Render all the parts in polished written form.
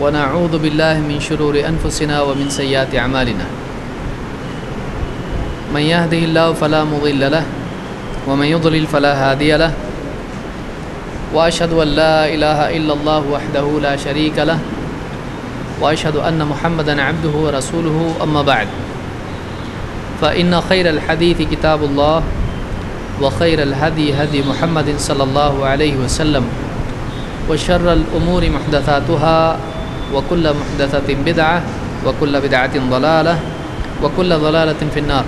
ونعوذ بالله من شرور أنفسنا ومن سيئات أعمالنا من يهده الله فلا مضل له ومن يضلل فلا هادي له وأشهد أن لا إله إلا الله وحده لا شريك له وأشهد أن محمدًا عبده ورسوله أما بعد فإن خير الحديث كتاب الله وخير الهدي هدي محمد صلى الله عليه وسلم وشر الأمور محدثاتها وكل محدثة بدعة وكل بدعة ضلالة وكل ضلالة في النار.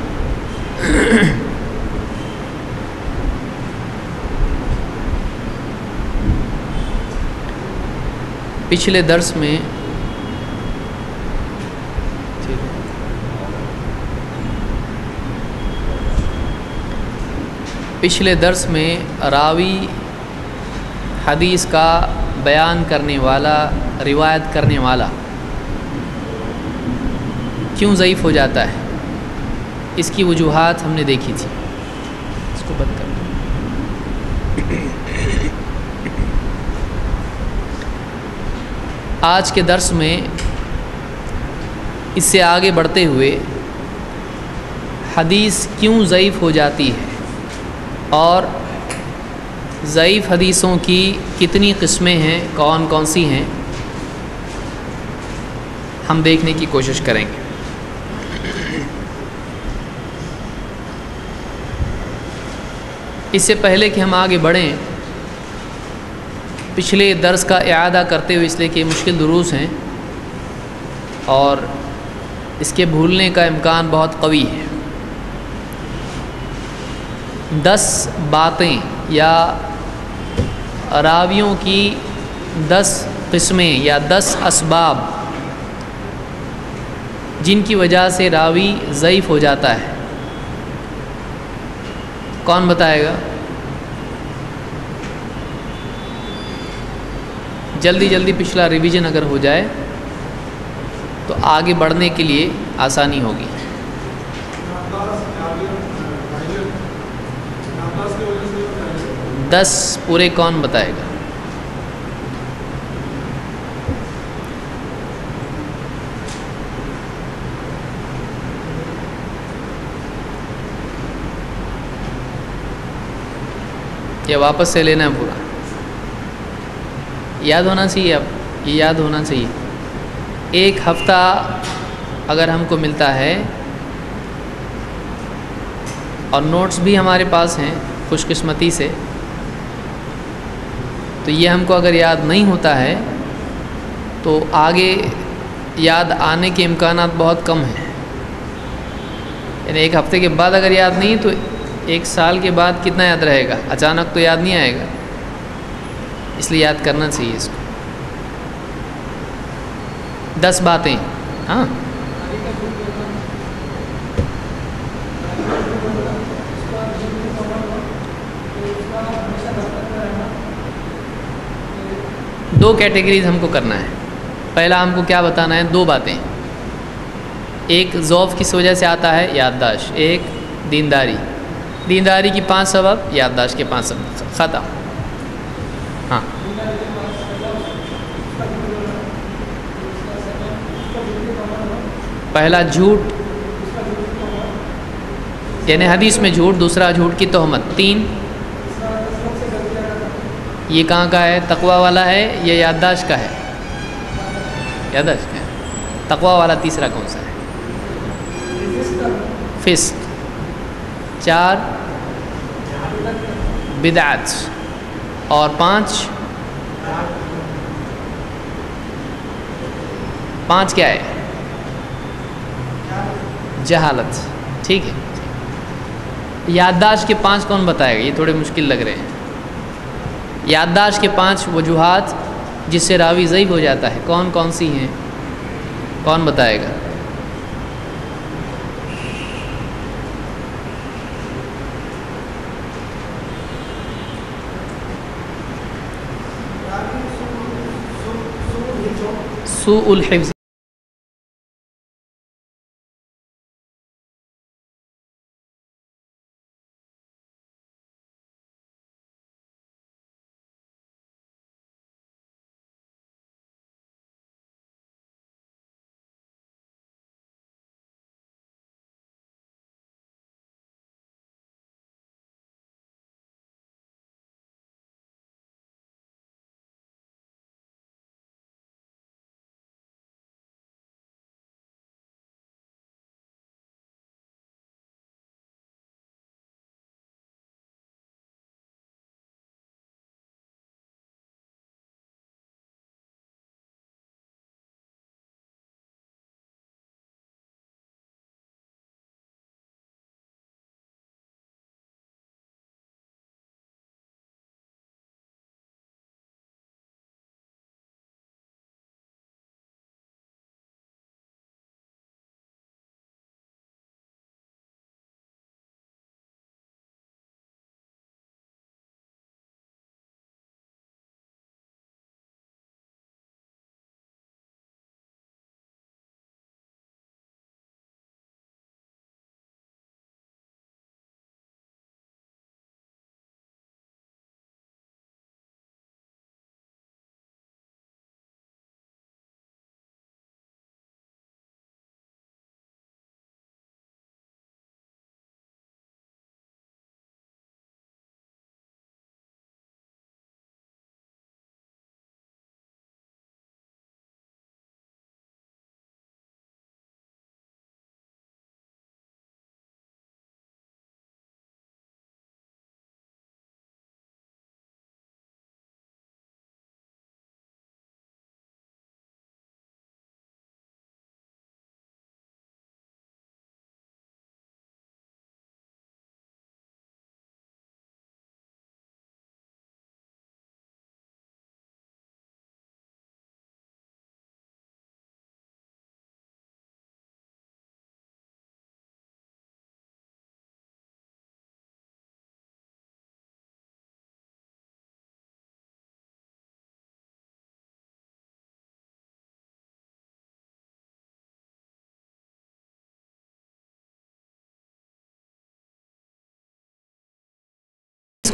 پچھلے درس میں راوی حدیث کا بیان کرنے والا روایت کرنے والا کیوں ضعیف ہو جاتا ہے، اس کی وجوہات ہم نے دیکھی تھی. اس کو بند کر دیں. آج کے درس میں اس سے آگے بڑھتے ہوئے حدیث کیوں ضعیف ہو جاتی ہے اور ضعیف حدیثوں کی کتنی قسمیں ہیں، کون کون سی ہیں، ہم دیکھنے کی کوشش کریں گے. اس سے پہلے کہ ہم آگے بڑھیں، پچھلے درس کا اعادہ کرتے ہوئے، اس لیے کہ مشکل دروس ہیں اور اس کے بھولنے کا امکان بہت قوی ہے. 10 باتیں یا راویوں کی 10 قسمیں یا 10 اسباب جن کی وجہ سے راوی ضعیف ہو جاتا ہے. کون بتائے گا؟ جلدی جلدی پچھلا ریویژن اگر ہو جائے تو آگے بڑھنے کے لیے آسانی ہوگی. دس پورے کون بتائے گا؟ یا واپس سے لینا ہے پورا؟ یاد ہونا چاہیے. اب یہ یاد ہونا چاہیے. ایک ہفتہ اگر ہم کو ملتا ہے اور نوٹس بھی ہمارے پاس ہیں خوش قسمتی سے، تو یہ ہم کو اگر یاد نہیں ہوتا ہے تو آگے یاد آنے کے امکانات بہت کم ہیں. یعنی ایک ہفتے کے بعد اگر یاد نہیں تو 1 سال کے بعد کتنا یاد رہے گا؟ اچانک تو یاد نہیں آئے گا، اس لیے یاد کرنا چاہیے اس کو. 10 باتیں. ہاں، دو کیٹیگریز ہم کو کرنا ہے. پہلا ہم کو کیا بتانا ہے؟ 2 باتیں. ایک ضعف کس وجہ سے آتا ہے؟ یادداشت. ایک دینداری. دینداری کی 5 سبب، یادداشت کے 5 سبب. ختم. ہاں، پہلا جھوٹ، یعنی حدیث میں جھوٹ. دوسرا جھوٹ کی تہمت. 3 یہ کہاں کا ہے؟ تقوی والا ہے یا یادداشت کا ہے؟ یادداشت کا ہے. تقوی والا تیسرا کون سا ہے؟ فسق. 4 بدعت. اور 5 کیا ہے؟ جہالت. ٹھیک ہے. یادداشت کے 5 کون بتائے گا؟ یہ تھوڑے مشکل لگ رہے ہیں. یادداشت کے 5 وجوہات جس سے راوی ضعیف ہو جاتا ہے، کون کون سی ہیں؟ کون بتائے گا؟ سوء الحفظ.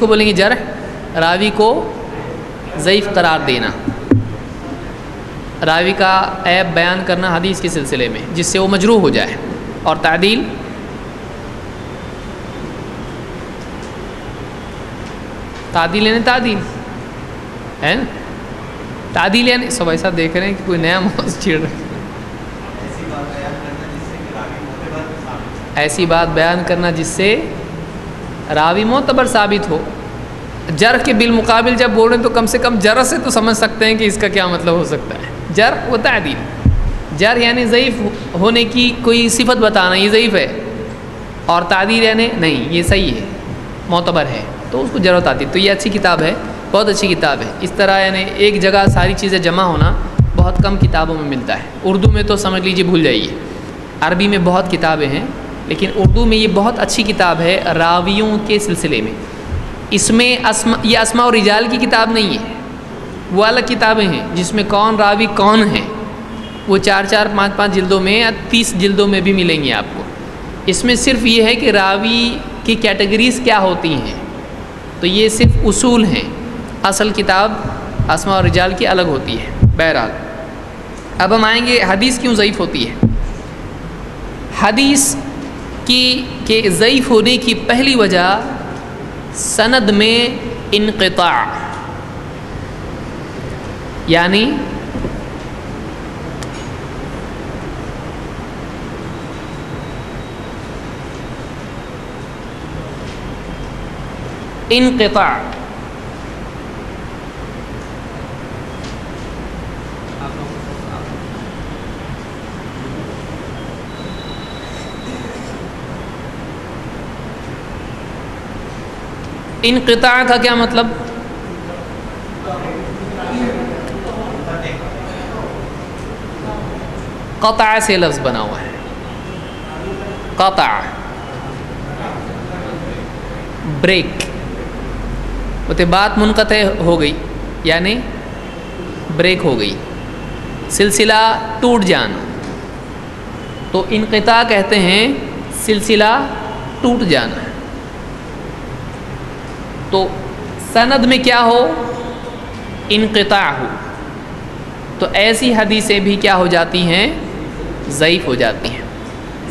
کو بولیں گے جرح؟ راوی کو ضعیف قرار دینا، راوی کا عیب بیان کرنا حدیث کے سلسلے میں جس سے وہ مجروح ہو جائے. اور تعدیل یعنی تعدیل ہے نا، تعدیل یعنی سب ایسا دیکھ رہے ہیں کہ کوئی نیا موضوع چھیڑ رہے ہیں. ایسی بات بیان کرنا جس سے راوی معتبر ثابت ہو. جرح کے بالمقابل جب بول رہے ہیں تو کم سے کم جرح سے تو سمجھ سکتے ہیں کہ اس کا کیا مطلب ہو سکتا ہے. جرح و تعدیل، جرح یعنی ضعیف ہونے کی کوئی صفت بتانا یہ ضعیف ہے، اور تعدیل یعنی نہیں یہ صحیح ہے معتبر ہے، تو اس کو جرح و تعدیل. تو یہ اچھی کتاب ہے، بہت اچھی کتاب ہے. اس طرح یعنی ایک جگہ ساری چیزیں جمع ہونا بہت کم کتابوں میں ملتا ہے. اردو میں تو سمجھ لیجیے بھول جائیے، عربی میں بہت کتابیں ہیں لیکن اردو میں یہ بہت اچھی کتاب ہے راویوں کے سلسلے میں. اس میں یہ اسماء و رجال کی کتاب نہیں ہے، وہ الگ کتابیں ہیں جس میں کون راوی کون ہے، وہ 4 5 جلدوں میں یا 30 جلدوں میں بھی ملیں گی آپ کو. اس میں صرف یہ ہے کہ راوی کی کیٹیگریز کیا ہوتی ہیں، تو یہ صرف اصول ہیں. اصل کتاب اسماء و رجال کی الگ ہوتی ہے. بہرحال اب ہم آئیں گے حدیث کیوں ضعیف ہوتی ہے. حدیث کے ضعیف ہونے کی پہلی وجہ سند میں انقطاع، یعنی انقطاع. انقطاع کا کیا مطلب؟ قطع سے لفظ بنا ہوا ہے. قطع بریک، وہ بات منقطع ہو گئی یعنی بریک ہو گئی، سلسلہ ٹوٹ جانا. تو انقطاع کہتے ہیں سلسلہ ٹوٹ جانا. تو سند میں کیا ہو؟ انقطاع ہو، تو ایسی حدیثیں بھی کیا ہو جاتی ہیں؟ ضعیف ہو جاتی ہیں.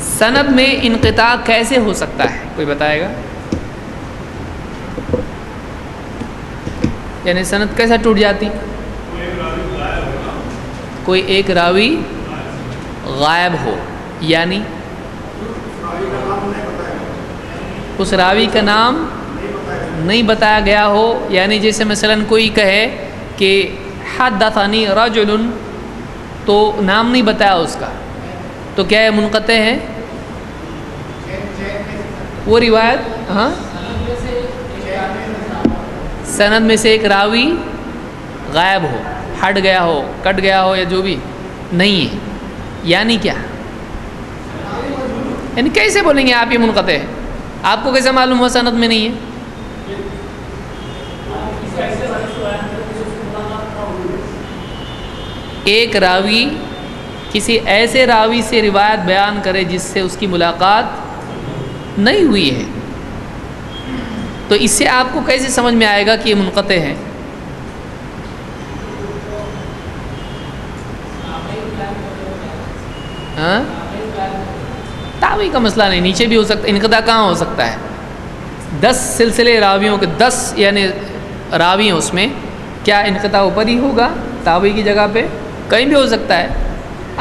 سند میں انقطاع کیسے ہو سکتا ہے کوئی بتائے گا؟ یعنی سند کیسا ٹوٹ جاتی؟ کوئی ایک راوی غائب ہو، یعنی اس راوی کا نام نہیں بتایا گیا ہو. یعنی جیسے مثلا کوئی کہے کہ حدثنی رجل، تو نام نہیں بتایا اس کا، تو کیا یہ منقطع ہے؟ وہ روایت سند میں سے ایک راوی غائب ہو، ہٹ گیا ہو، کٹ گیا ہو، یا جو بھی نہیں ہے، یعنی کیا؟ یعنی کیسے بولیں گے آپ یہ منقطع ہے؟ آپ کو کیسے معلوم ہوا سند میں نہیں ہے؟ ایک راوی کسی ایسے راوی سے روایت بیان کرے جس سے اس کی ملاقات نہیں ہوئی ہے، تو اس سے آپ کو کیسے سمجھ میں آئے گا کہ یہ منقطع ہے؟ ہاں، تابعی کا مسئلہ نہیں، نیچے بھی ہو سکتا ہے. انقطاع کہاں ہو سکتا ہے؟ 10 سلسلے راویوں کے 10 یعنی راوی ہیں، اس میں کیا انقطاع اوپر ہی ہوگا تابعی کی جگہ پہ؟ کہیں بھی ہو سکتا ہے.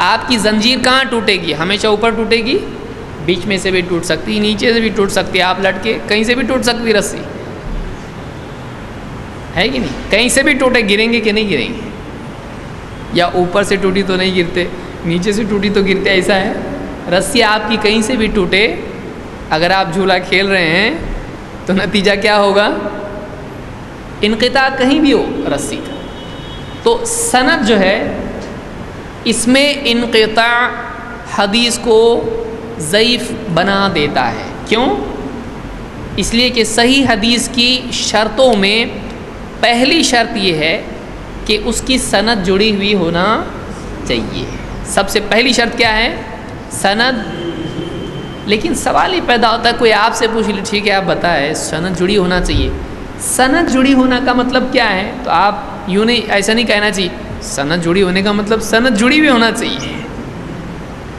آپ کی زنجیر کہاں ٹوٹے گی؟ ہمیشہ اوپر ٹوٹے گی؟ بیچ میں سے بھی ٹوٹ سکتی، نیچے سے بھی ٹوٹ سکتی ہے، آپ لٹ کے کہیں سے بھی ٹوٹ سکتی رسی، ہے کہ نہیں؟ کہیں سے بھی ٹوٹے، گریں گے کہ نہیں گریں گے؟ یا اوپر سے ٹوٹی تو نہیں گرتے، نیچے سے ٹوٹی تو گرتے. ایسا ہے رسی آپ کی کہیں سے بھی ٹوٹے، اگر آپ جھولا کھیل رہے ہیں تو نتیجہ کیا ہوگا؟ انقطاع کہیں بھی ہو رسی کا. تو سند جو ہے اس میں انقطاع حدیث کو ضعیف بنا دیتا ہے. کیوں؟ اس لیے کہ صحیح حدیث کی شرطوں میں پہلی شرط یہ ہے کہ اس کی سند جڑی ہوئی ہونا چاہیے. سب سے پہلی شرط کیا ہے؟ سند. لیکن سوال ہی پیدا ہوتا ہے، کوئی آپ سے پوچھ لے ٹھیک ہے آپ بتائیں سند جڑی ہونا چاہیے، سند جڑی ہونا کا مطلب کیا ہے؟ تو آپ یوں نہیں، ایسا نہیں کہنا چاہیے سند جڑی ہونے کا مطلب سند جڑی ہوئی ہونا چاہیے،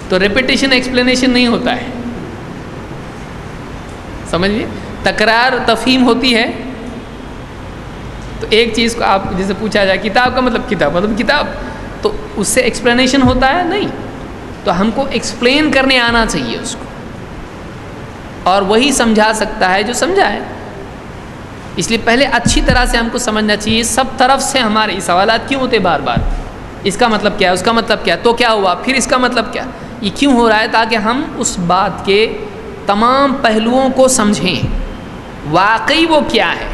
تو ریپیٹیشن ایکسپلینیشن نہیں ہوتا ہے، سمجھیے، تکرار تفہیم ہوتی ہے۔ تو ایک چیز کو آپ جیسے پوچھا جائے کتاب کا مطلب کتاب، تو اس سے ایکسپلینیشن ہوتا ہے نہیں، تو ہم کو ایکسپلین کرنے آنا چاہیے اس کو، اور وہی سمجھا سکتا ہے جو سمجھا ہے۔ اس لیے پہلے اچھی طرح سے ہم کو سمجھنا چاہیے، سب طرف سے ہمارے سوالات کیوں ہوتے بار بار، اس کا مطلب کیا ہے، اس کا مطلب کیا، تو کیا ہوا، پھر اس کا مطلب کیا، یہ کیوں ہو رہا ہے، تاکہ ہم اس بات کے تمام پہلوؤں کو سمجھیں، واقعی وہ کیا ہے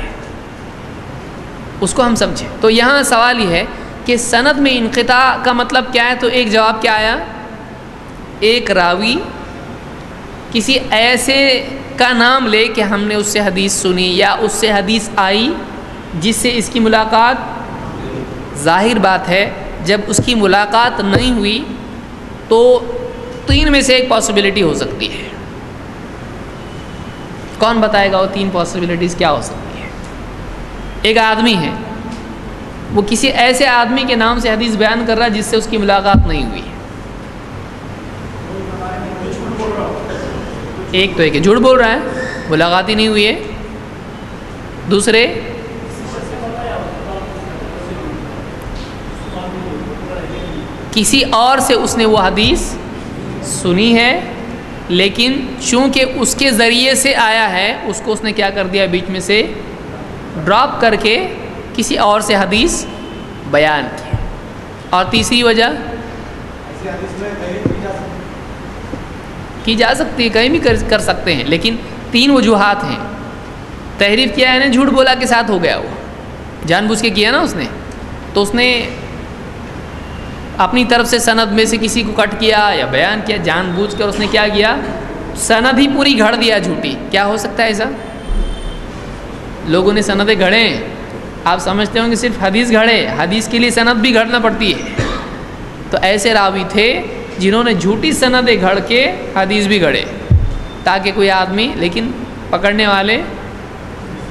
اس کو ہم سمجھیں۔ تو یہاں سوال یہ ہے کہ سند میں انقطاع کا مطلب کیا ہے، تو ایک جواب کیا آیا، ایک راوی کسی ایسے کا نام لے کہ ہم نے اس سے حدیث سنی یا اس سے حدیث آئی جس سے اس کی ملاقات، ظاہر بات ہے جب اس کی ملاقات نہیں ہوئی تو تین میں سے ایک پاسبلٹی ہو سکتی ہے، کون بتائے گا وہ تین پاسبلٹیز کیا ہو سکتی ہے؟ ایک آدمی ہے، وہ کسی ایسے آدمی کے نام سے حدیث بیان کر رہا ہے جس سے اس کی ملاقات نہیں ہوئی، ایک تو ہے کہ جھوٹ بول رہا ہے، ملاقات ہی نہیں ہوئی ہے، دوسرے کسی اور سے اس نے وہ حدیث سنی ہے لیکن چونکہ اس کے ذریعے سے آیا ہے اس کو اس نے کیا کر دیا، بیچ میں سے ڈراپ کر کے کسی اور سے حدیث بیان کی، اور تیسری وجہ کی جا سکتی ہے، کہیں بھی کر سکتے ہیں، لیکن تین وجوہات ہیں۔ تحریف کیا ہے نا، جھوٹ بولا کے ساتھ ہو گیا، وہ جان بوجھ کے کیا نا اس نے، تو اس نے اپنی طرف سے سند میں سے کسی کو کٹ کیا یا بیان کیا، جان بوجھ کر اس نے کیا کیا، سند ہی پوری گھڑ دیا جھوٹی۔ کیا ہو سکتا ہے ایسا؟ لوگوں نے سندیں گھڑے ہیں، آپ سمجھتے ہوں کہ صرف حدیث گھڑے، حدیث کے لیے سند بھی گھڑنا پڑتی ہے، تو ایسے راوی تھے جنہوں نے جھوٹی سندیں گھڑ کے حدیث بھی گھڑے تاکہ کوئی آدمی، لیکن پکڑنے والے،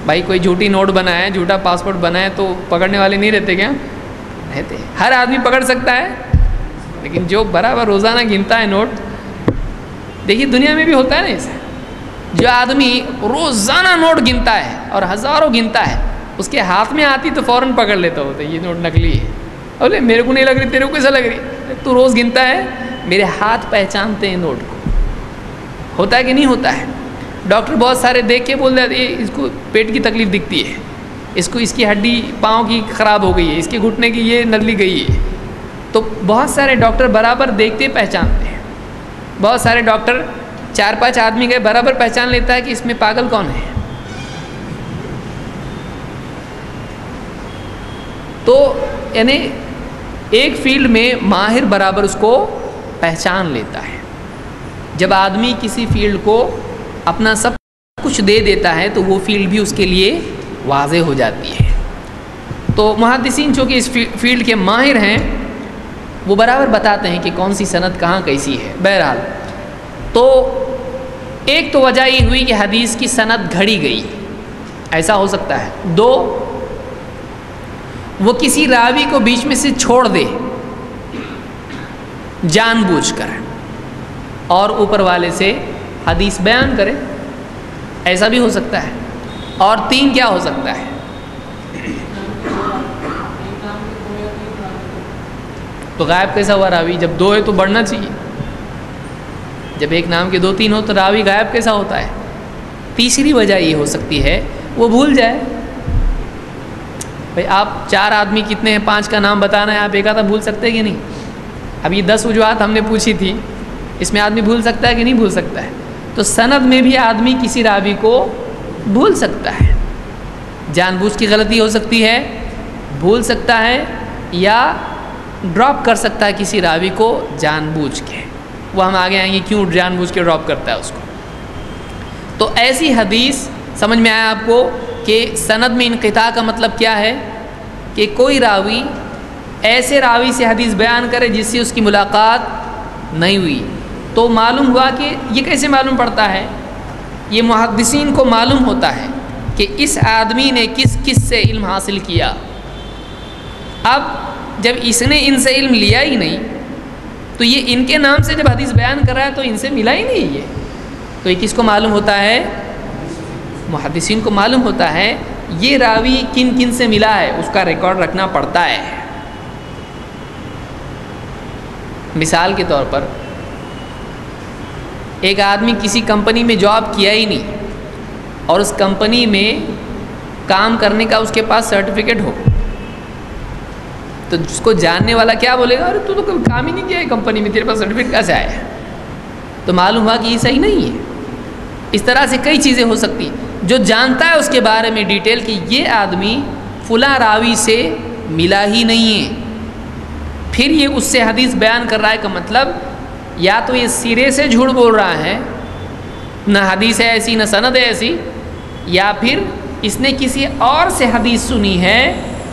بھائی کوئی جھوٹی نوٹ بنایا، جھوٹا پاسپورٹ بنایا تو پکڑنے والے نہیں رہتے کیا؟ رہتے، ہر آدمی پکڑ سکتا ہے، لیکن جو برابر روزانہ گنتا ہے نوٹ، دیکھیے دنیا میں بھی ہوتا ہے نا ایسا، جو آدمی روزانہ نوٹ گنتا ہے اور ہزاروں گنتا ہے، اس کے ہاتھ میں آتی تو فوراً پکڑ لیتا ہوتا ہے یہ نوٹ نکلی ہے، بولے میرے کو نہیں لگ رہی، تیرے کو کیسا لگ رہی، تو روز گنتا ہے، میرے ہاتھ پہچانتے ہیں نوٹ کو، ہوتا ہے کہ نہیں ہوتا ہے؟ ڈاکٹر بہت سارے دیکھ کے بول رہے ہیں اس کو پیٹ کی تکلیف دکھتی ہے، اس کو اس کی ہڈی پاؤں کی خراب ہو گئی ہے، اس کے گھٹنے کی یہ نلی گئی ہے، تو بہت سارے ڈاکٹر برابر دیکھتے پہچانتے ہیں، بہت سارے ڈاکٹر 4-5 آدمی گئے برابر پہچان لیتا ہے کہ اس میں پاگل کون ہے، تو یعنی ایک فیلڈ میں ماہر برابر اس کو پہچان لیتا ہے۔ جب آدمی کسی فیلڈ کو اپنا سب کچھ دے دیتا ہے تو وہ فیلڈ بھی اس کے لیے واضح ہو جاتی ہے۔ تو محدثین چونکہ اس فیلڈ کے ماہر ہیں، وہ برابر بتاتے ہیں کہ کون سی سند کہاں کیسی ہے۔ بہرحال تو ایک تو وجہ یہ ہوئی کہ حدیث کی سند گھڑی گئی، ایسا ہو سکتا ہے۔ دو، وہ کسی راوی کو بیچ میں سے چھوڑ دے جان بوجھ کر اور اوپر والے سے حدیث بیان کرے، ایسا بھی ہو سکتا ہے۔ اور تین کیا ہو سکتا ہے؟ تو غائب کیسا ہوا راوی؟ جب دو ہے تو بڑھنا چاہیے، جب ایک نام کے 2-3 ہو تو راوی غائب کیسا ہوتا ہے؟ تیسری وجہ یہ ہو سکتی ہے وہ بھول جائے۔ بھائی آپ 4 آدمی کتنے ہیں، 5 کا نام بتانا ہے، آپ ایک آدھا بھول سکتے ہیں کہ نہیں؟ اب یہ 10 وجوہات ہم نے پوچھی تھی، اس میں آدمی بھول سکتا ہے کہ نہیں بھول سکتا ہے؟ تو سند میں بھی آدمی کسی راوی کو بھول سکتا ہے، جان بوجھ کی غلطی ہو سکتی ہے، بھول سکتا ہے، یا ڈراپ کر سکتا ہے کسی راوی کو جان بوجھ کے۔ وہ ہم آگے آئیں گے کیوں جان بوجھ کے ڈراپ کرتا ہے اس کو۔ تو ایسی حدیث سمجھ میں آیا آپ کو کہ سند میں انقطاع کا مطلب کیا ہے؟ کہ کوئی راوی ایسے راوی سے حدیث بیان کرے جس سے اس کی ملاقات نہیں ہوئی۔ تو معلوم ہوا کہ یہ کیسے معلوم پڑتا ہے؟ یہ محدثین کو معلوم ہوتا ہے کہ اس آدمی نے کس کس سے علم حاصل کیا. اب جب اس نے ان سے علم لیا ہی نہیں تو یہ ان کے نام سے جب حدیث بیان کر رہا ہے تو ان سے ملا ہی نہیں یہ. تو یہ کس کو معلوم ہوتا ہے؟ محدثین کو معلوم ہوتا ہے یہ راوی کن کن سے ملا ہے، اس کا ریکارڈ رکھنا پڑتا ہے. مثال کے طور پر ایک آدمی کسی کمپنی میں جاب کیا ہی نہیں اور اس کمپنی میں کام کرنے کا اس کے پاس سرٹیفکیٹ ہو، تو جس کو جاننے والا کیا بولے گا، ارے تو کبھی کام ہی نہیں کیا ہے کمپنی میں، تیرے پاس سرٹیفکیٹ کیسے آیا ہے؟ تو معلوم ہوا کہ یہ صحیح نہیں ہے. اس طرح سے کئی چیزیں ہو سکتی. جو جانتا ہے اس کے بارے میں ڈیٹیل کہ یہ آدمی فلاں راوی سے ملا ہی نہیں ہے، پھر یہ اس سے حدیث بیان کر رہا ہے، کا مطلب یا تو یہ سرے سے جھوٹ بول رہا ہے، نہ حدیث ہے ایسی نہ سند ہے ایسی، یا پھر اس نے کسی اور سے حدیث سنی ہے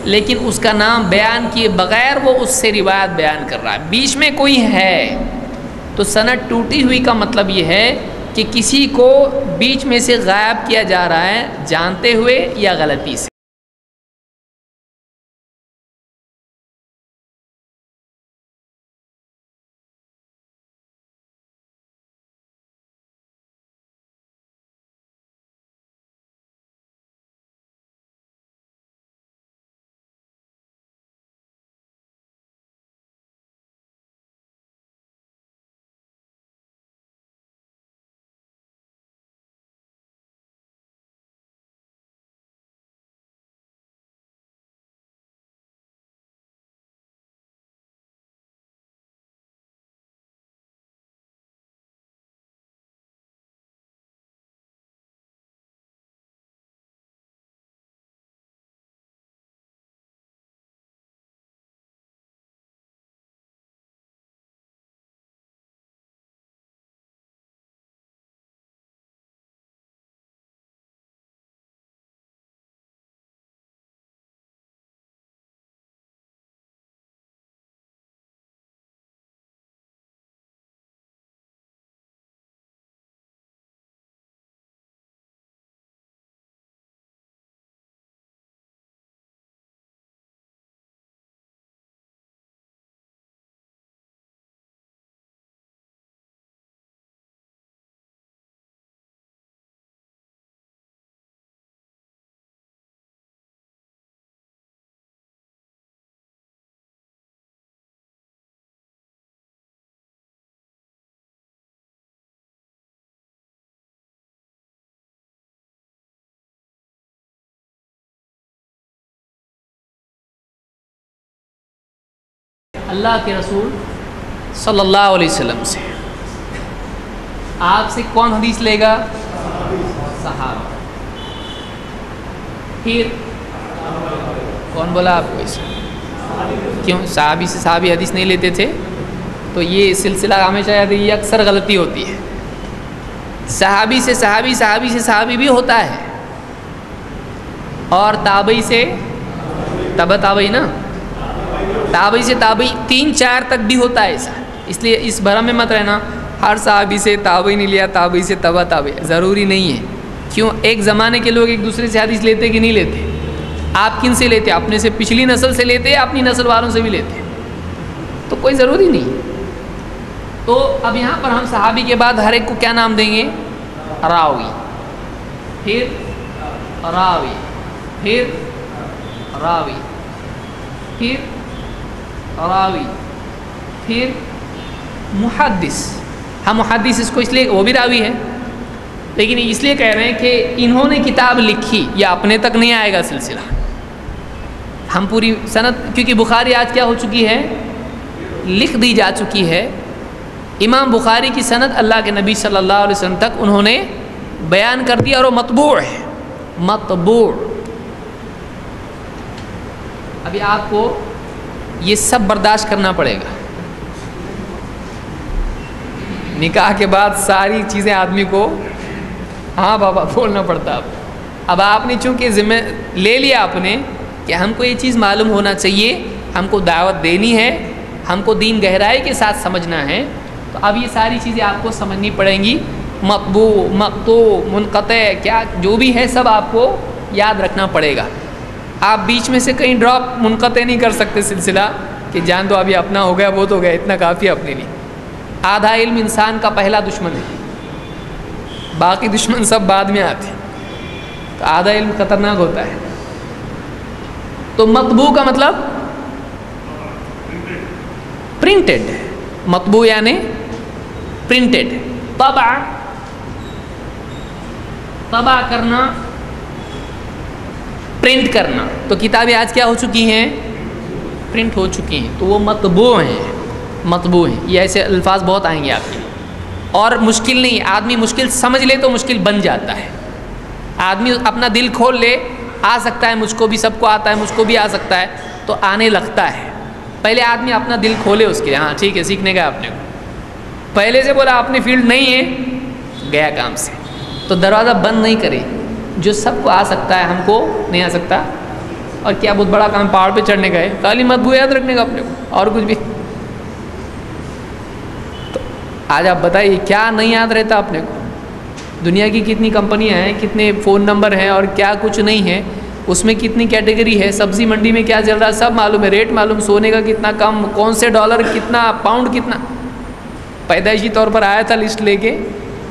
لیکن اس کا نام بیان کیے بغیر وہ اس سے روایت بیان کر رہا ہے، بیچ میں کوئی ہے. تو سند ٹوٹی ہوئی کا مطلب یہ ہے کہ کسی کو بیچ میں سے غائب کیا جا رہا ہے جانتے ہوئے یا غلطی سے. اللہ کے رسول صلی اللہ علیہ وسلم سے. آپ سے کون حدیث لے گا؟ صحابہ. پھر کون بولا آپ کو اس؟ کیوں صحابی سے صحابی حدیث نہیں لیتے تھے؟ تو یہ سلسلہ ہمیشہ یاد ہے، یہ اکثر غلطی ہوتی ہے. صحابی سے صحابی، صحابی سے صحابی بھی ہوتا ہے، اور تابعی سے تبع تابعی، نا تابعی سے تابعی 3-4 تک بھی ہوتا ہے ایسا. اس لیے اس بھرم میں مت رہنا ہر صحابی سے تابعی نہیں لیا، تابعی سے تبع تابعی، ضروری نہیں ہے. کیوں؟ ایک زمانے کے لوگ ایک دوسرے سے حدیث لیتے کہ نہیں لیتے؟ آپ کن سے لیتے؟ اپنے سے پچھلی نسل سے لیتے یا اپنی نسل والوں سے بھی لیتے؟ تو کوئی ضروری نہیں. تو اب یہاں پر ہم صحابی کے بعد ہر ایک کو کیا نام دیں گے؟ راوی، پھر راوی، پھر راوی، پھر راوی، پھر محدث. ہم محدث اس کو اس لیے، وہ بھی راوی ہے لیکن اس لیے کہہ رہے ہیں کہ انہوں نے کتاب لکھی، یا اپنے تک نہیں آئے گا سلسلہ. ہم پوری سند، کیونکہ بخاری آج کیا ہو چکی ہے؟ لکھ دی جا چکی ہے. امام بخاری کی سند اللہ کے نبی صلی اللہ علیہ وسلم تک انہوں نے بیان کر دیا، اور وہ مطبوع ہے، مطبوع. ابھی آپ کو یہ سب برداشت کرنا پڑے گا. نکاح کے بعد ساری چیزیں آدمی کو ہاں بابا بولنا پڑتا. اب آپ نے چونکہ ذمہ لے لیا آپ نے کہ ہم کو یہ چیز معلوم ہونا چاہیے، ہم کو دعوت دینی ہے، ہم کو دین گہرائی کے ساتھ سمجھنا ہے، تو اب یہ ساری چیزیں آپ کو سمجھنی پڑیں گی. مطبوع، مقطوع، منقطع، کیا جو بھی ہے سب آپ کو یاد رکھنا پڑے گا. آپ بیچ میں سے کہیں ڈراپ منقطع نہیں کر سکتے سلسلہ کہ جان دو ابھی اپنا ہو گیا وہ تو ہو گیا, اتنا کافی ہے اپنے لیے. آدھا علم انسان کا پہلا دشمن ہے, باقی دشمن سب بعد میں آتے ہیں. تو آدھا علم خطرناک ہوتا ہے. تو مطبوع کا مطلب پرنٹڈ, مطبوع یعنی پرنٹڈ. طبع کرنا, پرنٹ کرنا. تو کتابیں آج کیا ہو چکی ہیں؟ پرنٹ ہو چکی ہیں, تو وہ مطبوع ہیں. مطبوع ہیں, یہ ایسے الفاظ بہت آئیں گے آپ کے, اور مشکل نہیں. آدمی مشکل سمجھ لے تو مشکل بن جاتا ہے. آدمی اپنا دل کھول لے, آ سکتا ہے مجھ کو بھی, سب کو آتا ہے, مجھ کو بھی آ سکتا ہے, تو آنے لگتا ہے. پہلے آدمی اپنا دل کھولے اس کے, ہاں ٹھیک ہے سیکھنے کا آپ نے, پہلے سے بولا اپنی فیلڈ نہیں ہے, گیا کام سے. تو دروازہ بند نہیں کرے. جو سب کو آ سکتا ہے ہم کو نہیں آ سکتا. اور کیا بہت بڑا کام پہاڑ پہ چڑھنے کا ہے, خالی مطبوع یاد رکھنے کا اپنے کو, اور کچھ بھی. تو آج آپ بتائیے کیا نہیں یاد رہتا اپنے کو؟ دنیا کی کتنی کمپنیاں ہیں, کتنے فون نمبر ہیں, اور کیا کچھ نہیں ہے, اس میں کتنی کیٹیگری ہے, سبزی منڈی میں کیا چل رہا ہے سب معلوم ہے, ریٹ معلوم, سونے کا کتنا کم, کون سے ڈالر کتنا, پاؤنڈ کتنا. پیدائشی طور پر آیا تھا لسٹ لے کے.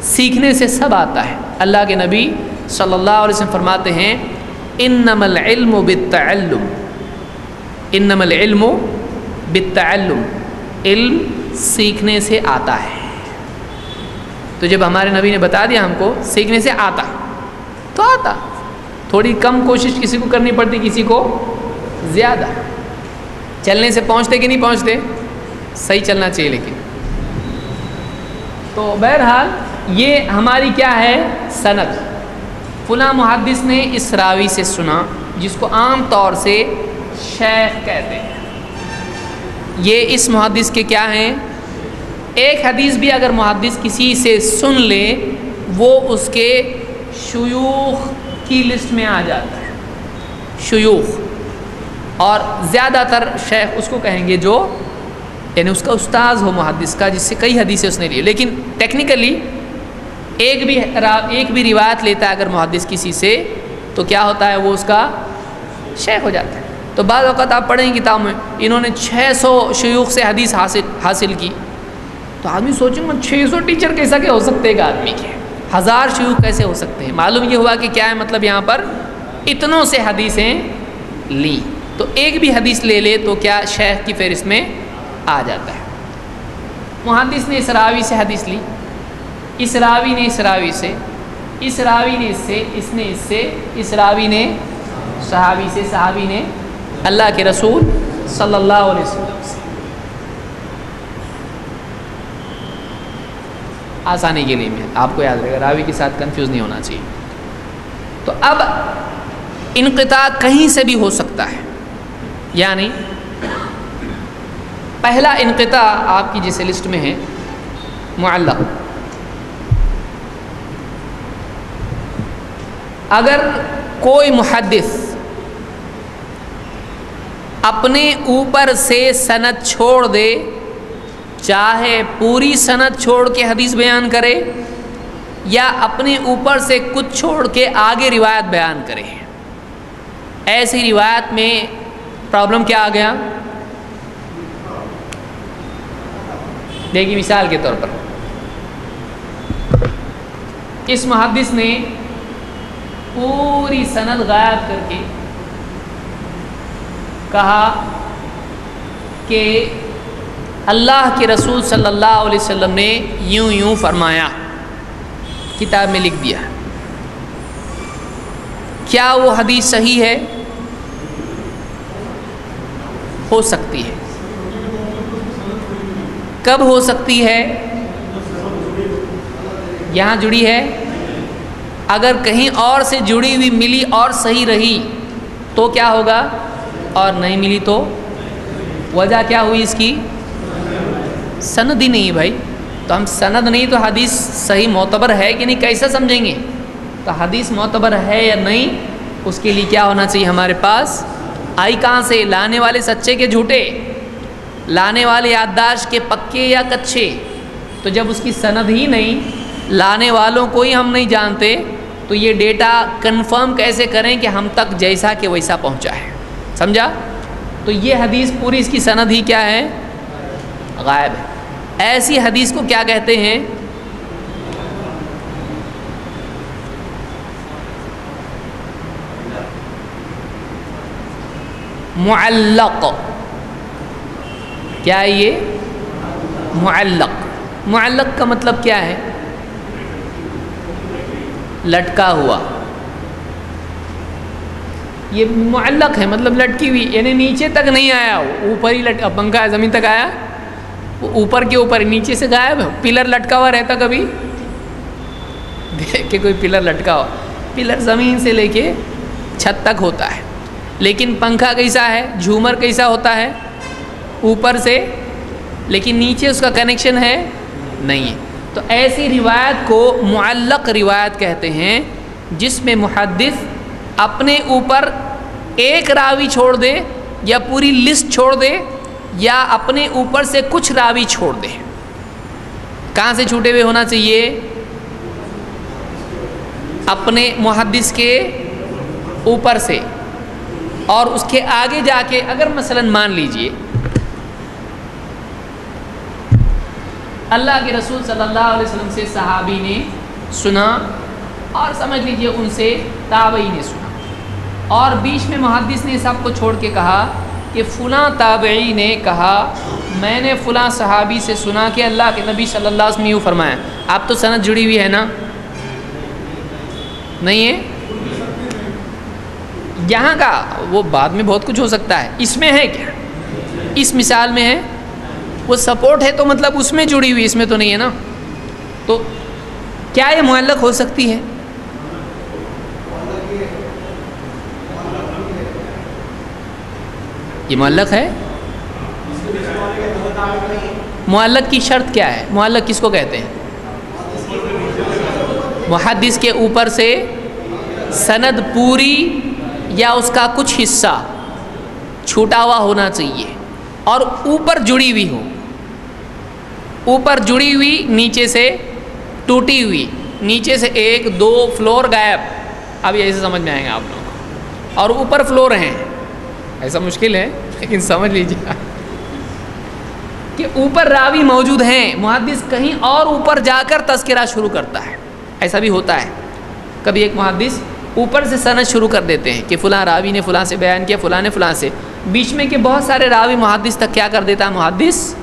سیکھنے سے سب آتا ہے. اللہ کے نبی صلی اللہ علیہ وسلم فرماتے ہیں انما العلم بالتعلم, انما العلم بالتعلم, علم سیکھنے سے آتا ہے. تو جب ہمارے نبی نے بتا دیا ہم کو سیکھنے سے آتا, تو آتا. تھوڑی کم کوشش کسی کو کرنی پڑتی, کسی کو زیادہ. چلنے سے پہنچتے کہ نہیں پہنچتے؟ صحیح چلنا چاہیے لیکن. تو بہرحال یہ ہماری کیا ہے سند. فلاں محدث نے اس راوی سے سنا, جس کو عام طور سے شیخ کہتے ہیں. یہ اس محدث کے کیا ہیں؟ ایک حدیث بھی اگر محدث کسی سے سن لے وہ اس کے شیوخ کی لسٹ میں آ جاتا ہے. شیوخ, اور زیادہ تر شیخ اس کو کہیں گے جو یعنی اس کا استاذ ہو محدث کا, جس سے کئی حدیثیں اس نے لی. لیکن ٹیکنیکلی ایک بھی روایت لیتا ہے اگر محدث کسی سے, تو کیا ہوتا ہے وہ اس کا شیخ ہو جاتا ہے. تو بعض اوقات آپ پڑھیں کتاب میں انہوں نے 600 شیوخ سے حدیث حاصل کی, تو آدمی سوچیں گا 600 ٹیچر کیسا کیا ہو سکتے ہیں ایک آدمی کے, 1000 شیوخ کیسے ہو سکتے ہیں؟ معلوم یہ ہوا کہ کیا ہے مطلب یہاں پر اتنوں سے حدیثیں لیں. تو ایک بھی حدیث لے لے تو کیا شیخ کی فہرست میں آ جاتا ہے. محدث نے اس راوی سے حدیث لی, اس راوی نے اس راوی سے, اس راوی نے اس سے, اس نے اس سے, اس راوی نے صحابی سے, صحابی نے اللہ کے رسول صلی اللہ علیہ وسلم سے. آسانی کے لیے میں آپ کو یاد رہے گا, راوی کے ساتھ کنفیوز نہیں ہونا چاہیے. تو اب انقطاع کہیں سے بھی ہو سکتا ہے. یعنی پہلا انقطاع آپ کی جس لسٹ میں ہے معلق. اگر کوئی محدث اپنے اوپر سے سند چھوڑ دے, چاہے پوری سند چھوڑ کے حدیث بیان کرے یا اپنے اوپر سے کچھ چھوڑ کے آگے روایت بیان کرے, ایسی روایت میں پرابلم کیا آ گیا؟ دیکھیے مثال کے طور پر اس محدث نے پوری سند غائب کر کے کہا کہ اللہ کے رسول صلی اللہ علیہ وسلم نے یوں یوں فرمایا, کتاب میں لکھ دیا. کیا وہ حدیث صحیح ہے؟ ہو سکتی ہے. کب ہو سکتی ہے؟ یہاں جڑی ہے. اگر کہیں اور سے جڑی ہوئی ملی اور صحیح رہی تو کیا ہوگا, اور نہیں ملی تو وجہ کیا ہوئی اس کی؟ سند ہی نہیں بھائی. تو ہم سند نہیں تو حدیث صحیح معتبر ہے کہ نہیں کیسے سمجھیں گے؟ تو حدیث معتبر ہے یا نہیں اس کے لیے کیا ہونا چاہیے ہمارے پاس؟ آئی کہاں سے؟ لانے والے سچے کے جھوٹے, لانے والے یادداشت کے پکے یا کچے. تو جب اس کی سند ہی نہیں, لانے والوں کو ہی ہم نہیں جانتے, تو یہ ڈیٹا کنفرم کیسے کریں کہ ہم تک جیسا کہ ویسا پہنچا ہے؟ سمجھا؟ تو یہ حدیث پوری اس کی سند ہی کیا ہے؟ غائب ہے۔ ایسی حدیث کو کیا کہتے ہیں؟ معلق۔ کیا ہے یہ؟ معلق۔ معلق کا مطلب کیا ہے؟ لٹکا ہوا۔ یہ معلق ہے مطلب لٹکی ہوئی، یعنی نیچے تک نہیں آیا، اوپر ہی لٹکا، پنکھا زمین تک آیا، وہ اوپر کے اوپر، نیچے سے غائب ہے۔ پلر لٹکا ہوا رہتا کبھی دیکھ کے کوئی پلر لٹکا ہوا، پلر زمین سے لے کے چھت تک ہوتا ہے، لیکن پنکھا کیسا ہے؟ جھومر کیسا ہوتا ہے؟ اوپر سے، لیکن نیچے اس کا کنیکشن ہے نہیں ہے۔ تو ایسی روایت کو معلق روایت کہتے ہیں، جس میں محدث اپنے اوپر ایک راوی چھوڑ دے یا پوری لسٹ چھوڑ دے یا اپنے اوپر سے کچھ راوی چھوڑ دے۔ کہاں سے چھوٹے ہوئے ہونا چاہیے؟ اپنے محدث کے اوپر سے، اور اس کے آگے جا کے اگر مثلا مان لیجئے اللہ کے رسول صلی اللہ علیہ وسلم سے صحابی نے سنا، اور سمجھ لیجئے ان سے تابعی نے سنا، اور بیچ میں محدث نے سب کو چھوڑ کے کہا کہ فلاں تابعی نے کہا میں نے فلاں صحابی سے سنا کہ اللہ کے نبی صلی اللہ علیہ وسلم یوں فرمایا۔ آپ تو سند جڑی ہوئی ہے نا؟ نہیں ہے؟ یہاں کا وہ بعد میں بہت کچھ ہو سکتا ہے، اس میں ہے کیا؟ اس مثال میں ہے، وہ سپورٹ ہے تو مطلب اس میں جڑی ہوئی، اس میں تو نہیں ہے نا۔ تو کیا یہ معلق ہو سکتی ہے؟ یہ معلق ہے؟ معلق کی شرط کیا ہے؟ معلق کس کو کہتے ہیں؟ محدث کے اوپر سے سند پوری یا اس کا کچھ حصہ چھوٹا ہوا ہونا چاہیے، اور اوپر جڑی ہوئی ہو، اوپر جڑی ہوئی، نیچے سے ٹوٹی ہوئی، نیچے سے ایک دو فلور غائب۔ اب ایسے سمجھ میں آئیں گے آپ لوگوں کو، اور اوپر فلور ہیں، ایسا مشکل ہے لیکن سمجھ لیجیے کہ اوپر راوی موجود ہیں، محدث کہیں اور اوپر جا کر تذکرہ شروع کرتا ہے۔ ایسا بھی ہوتا ہے، کبھی ایک محدث اوپر سے سند شروع کر دیتے ہیں کہ فلاں راوی نے فلاں سے بیان کیا، فلاں نے فلاں سے، بیچ میں کہ بہت سارے راوی محدث تک کیا کر دیتا ہے محدث؟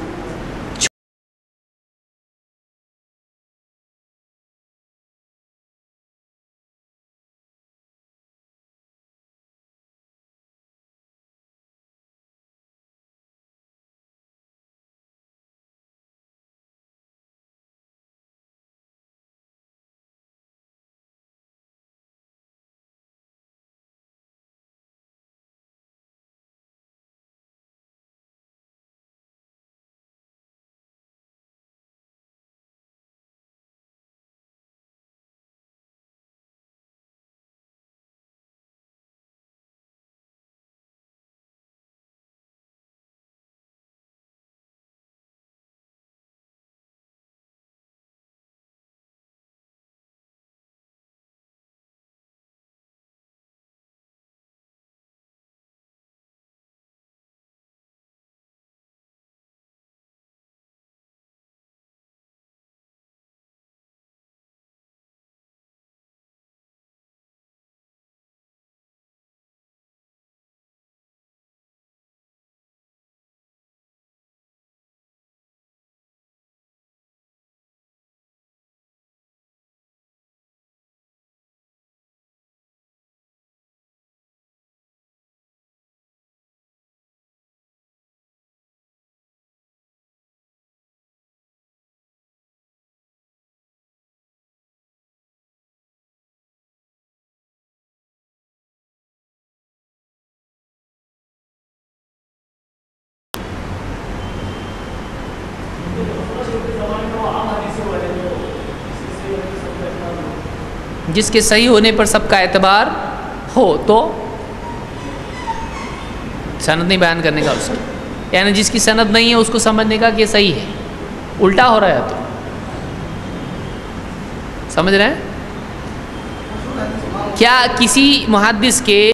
جس کے صحیح ہونے پر سب کا اعتبار ہو تو سند نہیں بیان کرنے کا اس کی، یعنی جس کی سند نہیں ہے اس کو سمجھنے کا کہ صحیح ہے، الٹا ہو رہا ہے تو سمجھ رہے ہیں؟ کیا کسی محدث کے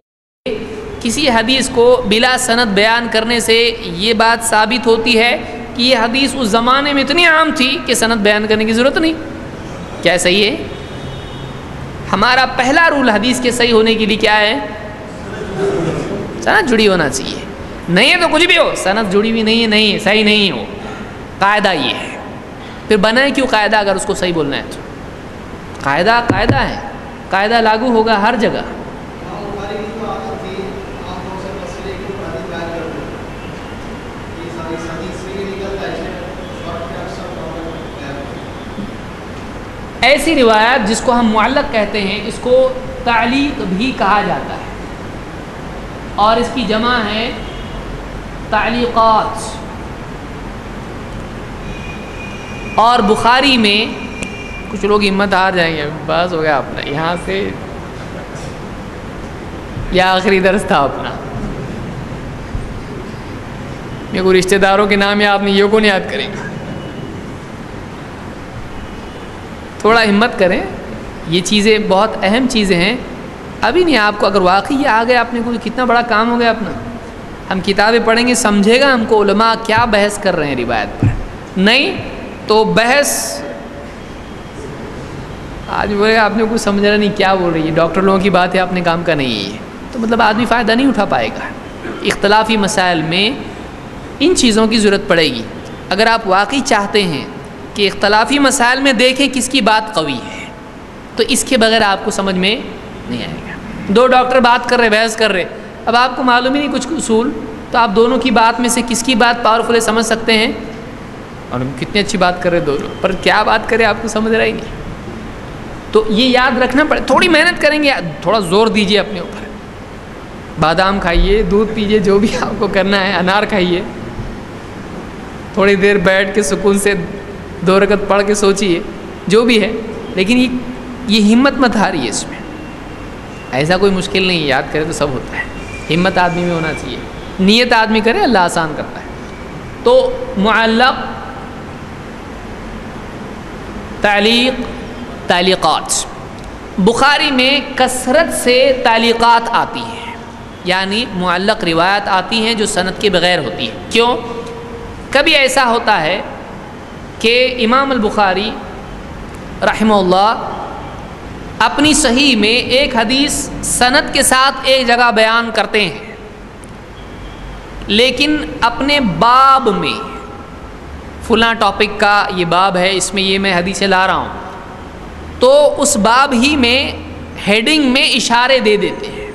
کسی حدیث کو بلا سند بیان کرنے سے یہ بات ثابت ہوتی ہے کہ یہ حدیث اس زمانے میں اتنی عام تھی کہ سند بیان کرنے کی ضرورت نہیں؟ کیا صحیح ہے؟ ہمارا پہلا رول حدیث کے صحیح ہونے کے لیے کیا ہے؟ سند جڑی ہونا چاہیے. نہیں ہے تو کچھ بھی ہو، سند جڑی ہوئی نہیں ہے، نہیں ہے، صحیح نہیں ہو. قاعدہ یہ ہے. پھر بنائے کیوں قاعدہ اگر اس کو صحیح بولنا ہے تو؟ قاعدہ قاعدہ ہے، قاعدہ لاگو ہوگا ہر جگہ. ایسی روایت جس کو ہم معلق کہتے ہیں، اس کو تعلیق بھی کہا جاتا ہے، اور اس کی جمع ہے تعلیقات. اور بخاری میں کچھ لوگ ہمت ہار جائیں گے، بس ہو گیا اپنا یہاں سے، یا آخری درس تھا اپنا. میرے کو رشتہ داروں کے نام یاد نہیں، یہ کون یاد کریں گے؟ تھوڑا ہمت کریں، یہ چیزیں بہت اہم چیزیں ہیں. ابھی نہیں آپ کو اگر واقعی یہ آ گیا آپ نے کوئی کتنا بڑا کام ہو گیا اپنا. ہم کتابیں پڑھیں گے، سمجھے گا ہم کو علماء کیا بحث کر رہے ہیں روایت پر. نہیں تو بحث آج بولے آپ نے کچھ سمجھا نہیں کیا بول رہی ہے، ڈاکٹر لوگوں کی بات ہے، اپنے کام کا نہیں ہے، تو مطلب آدمی فائدہ نہیں اٹھا پائے گا. اختلافی مسائل میں ان چیزوں کی ضرورت پڑے گی. اگر آپ واقعی چاہتے ہیں کہ اختلافی مسائل میں دیکھیں کس کی بات قوی ہے، تو اس کے بغیر آپ کو سمجھ میں نہیں آئے گا. دو ڈاکٹر بات کر رہے، بحث کر رہے، اب آپ کو معلوم ہی نہیں کچھ اصول، تو آپ دونوں کی بات میں سے کس کی بات پاورفل ہے سمجھ سکتے ہیں. اور ہم کتنی اچھی بات کر رہے دونوں، پر کیا بات کرے آپ کو سمجھ رہا ہی نہیں. تو یہ یاد رکھنا پڑے. تھوڑی محنت کریں گے، تھوڑا زور دیجئے اپنے اوپر. بادام کھائیے، دودھ پیجئے، جو بھی آپ کو کرنا ہے، انار کھائیے، تھوڑی دیر بیٹھ کے سکون سے 2 رکعت پڑھ کے سوچیے، جو بھی ہے. لیکن یہ ہمت مت ہاریے اس میں. ایسا کوئی مشکل نہیں ہے، یاد کرے تو سب ہوتا ہے. ہمت آدمی میں ہونا چاہیے، نیت آدمی کرے، اللہ آسان کرتا ہے. تو معلق، تعلیق، تعلیقات. بخاری میں کثرت سے تعلیقات آتی ہیں، یعنی معلق روایت آتی ہیں جو سند کے بغیر ہوتی ہیں. کیوں؟ کبھی ایسا ہوتا ہے کہ امام البخاری رحمہ اللہ اپنی صحیح میں ایک حدیث سند کے ساتھ ایک جگہ بیان کرتے ہیں، لیکن اپنے باب میں فلاں ٹاپک کا یہ باب ہے، اس میں یہ میں حدیثیں لا رہا ہوں، تو اس باب ہی میں ہیڈنگ میں اشارے دے دیتے ہیں.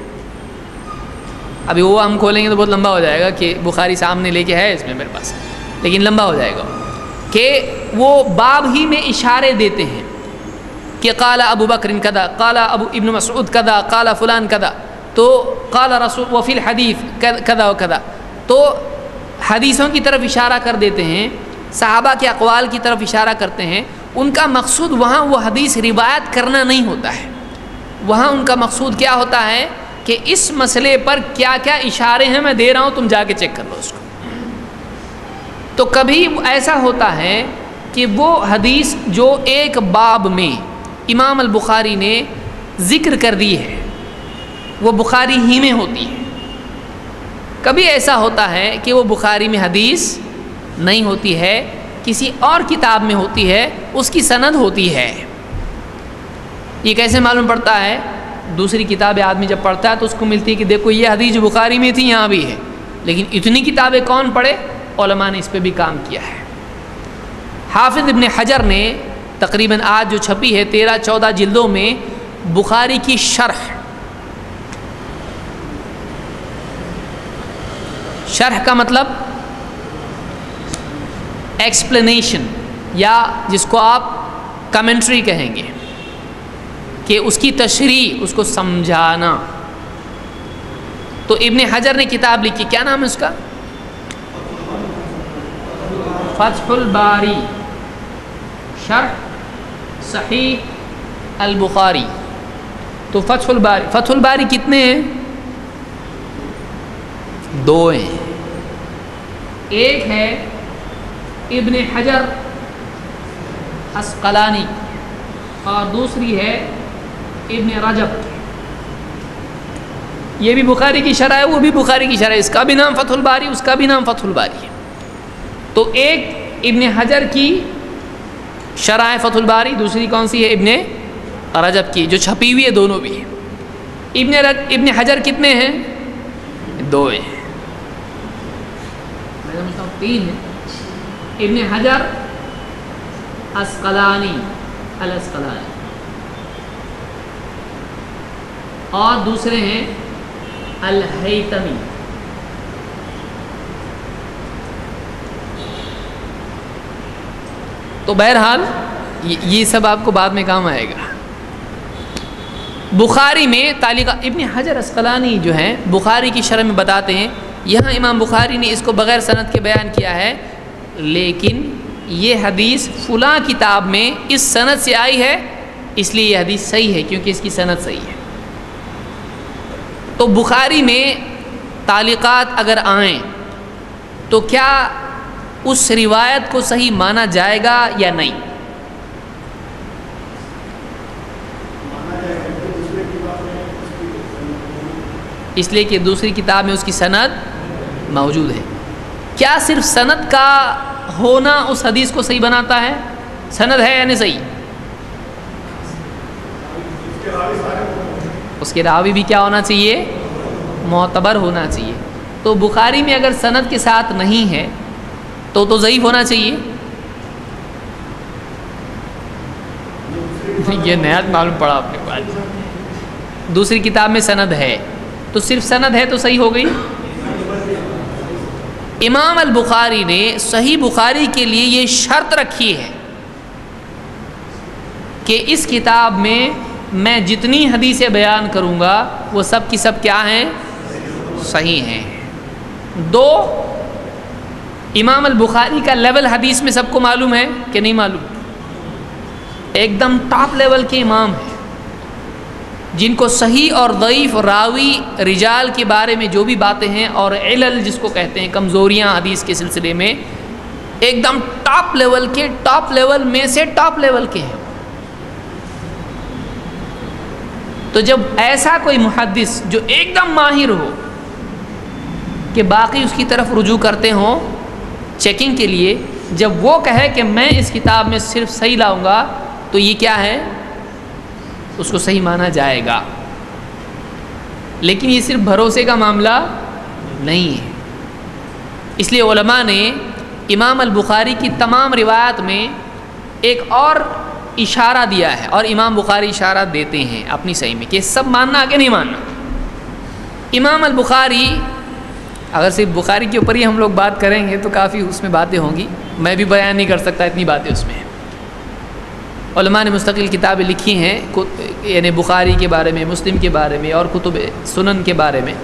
ابھی وہ ہم کھولیں گے تو بہت لمبا ہو جائے گا کہ بخاری سامنے لے کے ہے اس میں میرے پاس، لیکن لمبا ہو جائے گا کہ وہ باب ہی میں اشارے دیتے ہیں کہ قال ابو بکر کذا، قال ابو ابن مسعود کذا، قال فلان کذا، تو قال رسول وفی الحدیث کذا و کذا. تو حدیثوں کی طرف اشارہ کر دیتے ہیں، صحابہ کے اقوال کی طرف اشارہ کرتے ہیں. ان کا مقصود وہاں وہ حدیث روایت کرنا نہیں ہوتا ہے، وہاں ان کا مقصود کیا ہوتا ہے کہ اس مسئلے پر کیا کیا اشارے ہیں میں دے رہا ہوں، تم جا کے چیک کر لو اس کو. تو کبھی ایسا ہوتا ہے کہ وہ حدیث جو ایک باب میں امام البخاری نے ذکر کر دی ہے وہ بخاری ہی میں ہوتی ہے. کبھی ایسا ہوتا ہے کہ وہ بخاری میں حدیث نہیں ہوتی ہے، کسی اور کتاب میں ہوتی ہے، اس کی سند ہوتی ہے. یہ کیسے معلوم پڑتا ہے؟ دوسری کتابیں آدمی جب پڑھتا ہے تو اس کو ملتی ہے کہ دیکھو یہ حدیث جو بخاری میں تھی یہاں بھی ہے، لیکن اتنی کتابیں کون پڑھے؟ علماء نے اس پہ بھی کام کیا ہے. حافظ ابن حجر نے تقریباً آج جو چھپی ہے 13-14 جلدوں میں بخاری کی شرح کا مطلب ایکسپلینیشن، یا جس کو آپ کمنٹری کہیں گے، کہ اس کی تشریح، اس کو سمجھانا. تو ابن حجر نے کتاب لکھی، کیا نام ہے اس کا؟ فتح الباری شرح صحیح البخاری. تو فتح الباری کتنے ہیں؟ 2 ہیں. ایک ہے ابن حجر عسقلانی اور دوسری ہے ابن رجب. یہ بھی بخاری کی شرح ہے، وہ بھی بخاری کی شرح ہے، اس کا بھی نام فتح الباری، اس کا بھی نام فتح الباری ہے۔ تو ایک ابن حجر کی شرح فتح الباری، دوسری کون سی ہے؟ ابن رجب کی، جو چھپی ہوئی ہے، دونوں بھی ہیں۔ ابن حجر کتنے ہیں؟ 2 ہیں، میں سمجھتا ہوں 3 ہیں۔ ابن حجر اسقلانی، الاسقلانی، اور دوسرے ہیں الہیتمی۔ تو بہرحال یہ سب آپ کو بعد میں کام آئے گا۔ بخاری میں تعلیق ابن حجر اسقلانی جو ہیں بخاری کی شرح میں بتاتے ہیں، یہاں امام بخاری نے اس کو بغیر سند کے بیان کیا ہے، لیکن یہ حدیث فلاں کتاب میں اس سند سے آئی ہے، اس لیے یہ حدیث صحیح ہے کیونکہ اس کی سند صحیح ہے۔ تو بخاری میں تعلیقات اگر آئیں تو کیا اس روایت کو صحیح مانا جائے گا یا نہیں؟ اس لیے کہ دوسری کتاب میں اس کی سند موجود ہے۔ کیا صرف سند کا ہونا اس حدیث کو صحیح بناتا ہے؟ سند ہے یا نہیں صحیح؟ اس کے راوی بھی کیا ہونا چاہیے؟ معتبر ہونا چاہیے۔ تو بخاری میں اگر سند کے ساتھ نہیں ہے تو ضعیف ہونا چاہیے۔ یہ نیا معلوم پڑا آپ نے کو۔ دوسری کتاب میں سند ہے تو صرف سند ہے تو صحیح ہو گئی۔ امام البخاری نے صحیح بخاری کے لیے یہ شرط رکھی ہے کہ اس کتاب میں جتنی حدیثیں بیان کروں گا وہ سب کی سب کیا ہیں؟ صحیح ہیں۔ 2، امام البخاری کا لیول حدیث میں سب کو معلوم ہے کہ نہیں معلوم؟ ایک دم ٹاپ لیول کے امام ہیں جن کو صحیح اور ضعیف راوی رجال کے بارے میں جو بھی باتیں ہیں اور علل جس کو کہتے ہیں کمزوریاں حدیث کے سلسلے میں، ایک دم ٹاپ لیول کے، ٹاپ لیول میں سے ٹاپ لیول کے ہیں۔ تو جب ایسا کوئی محدث جو ایک دم ماہر ہو کہ باقی اس کی طرف رجوع کرتے ہوں چیکنگ کے لیے، جب وہ کہے کہ میں اس کتاب میں صرف صحیح لاؤں گا تو یہ کیا ہے؟ اس کو صحیح مانا جائے گا۔ لیکن یہ صرف بھروسے کا معاملہ نہیں ہے، اس لیے علماء نے امام البخاری کی تمام روایات میں ایک اور اشارہ دیا ہے، اور امام بخاری اشارہ دیتے ہیں اپنی صحیح میں کہ سب ماننا کہ نہیں ماننا۔ امام البخاری، اگر صرف بخاری کے اوپر ہی ہم لوگ بات کریں گے تو کافی اس میں باتیں ہوں گی، میں بھی بیان نہیں کر سکتا اتنی باتیں اس میں ہیں۔ علماء نے مستقل کتابیں لکھی ہیں، یعنی بخاری کے بارے میں، مسلم کے بارے میں، اور کتب سنن کے بارے میں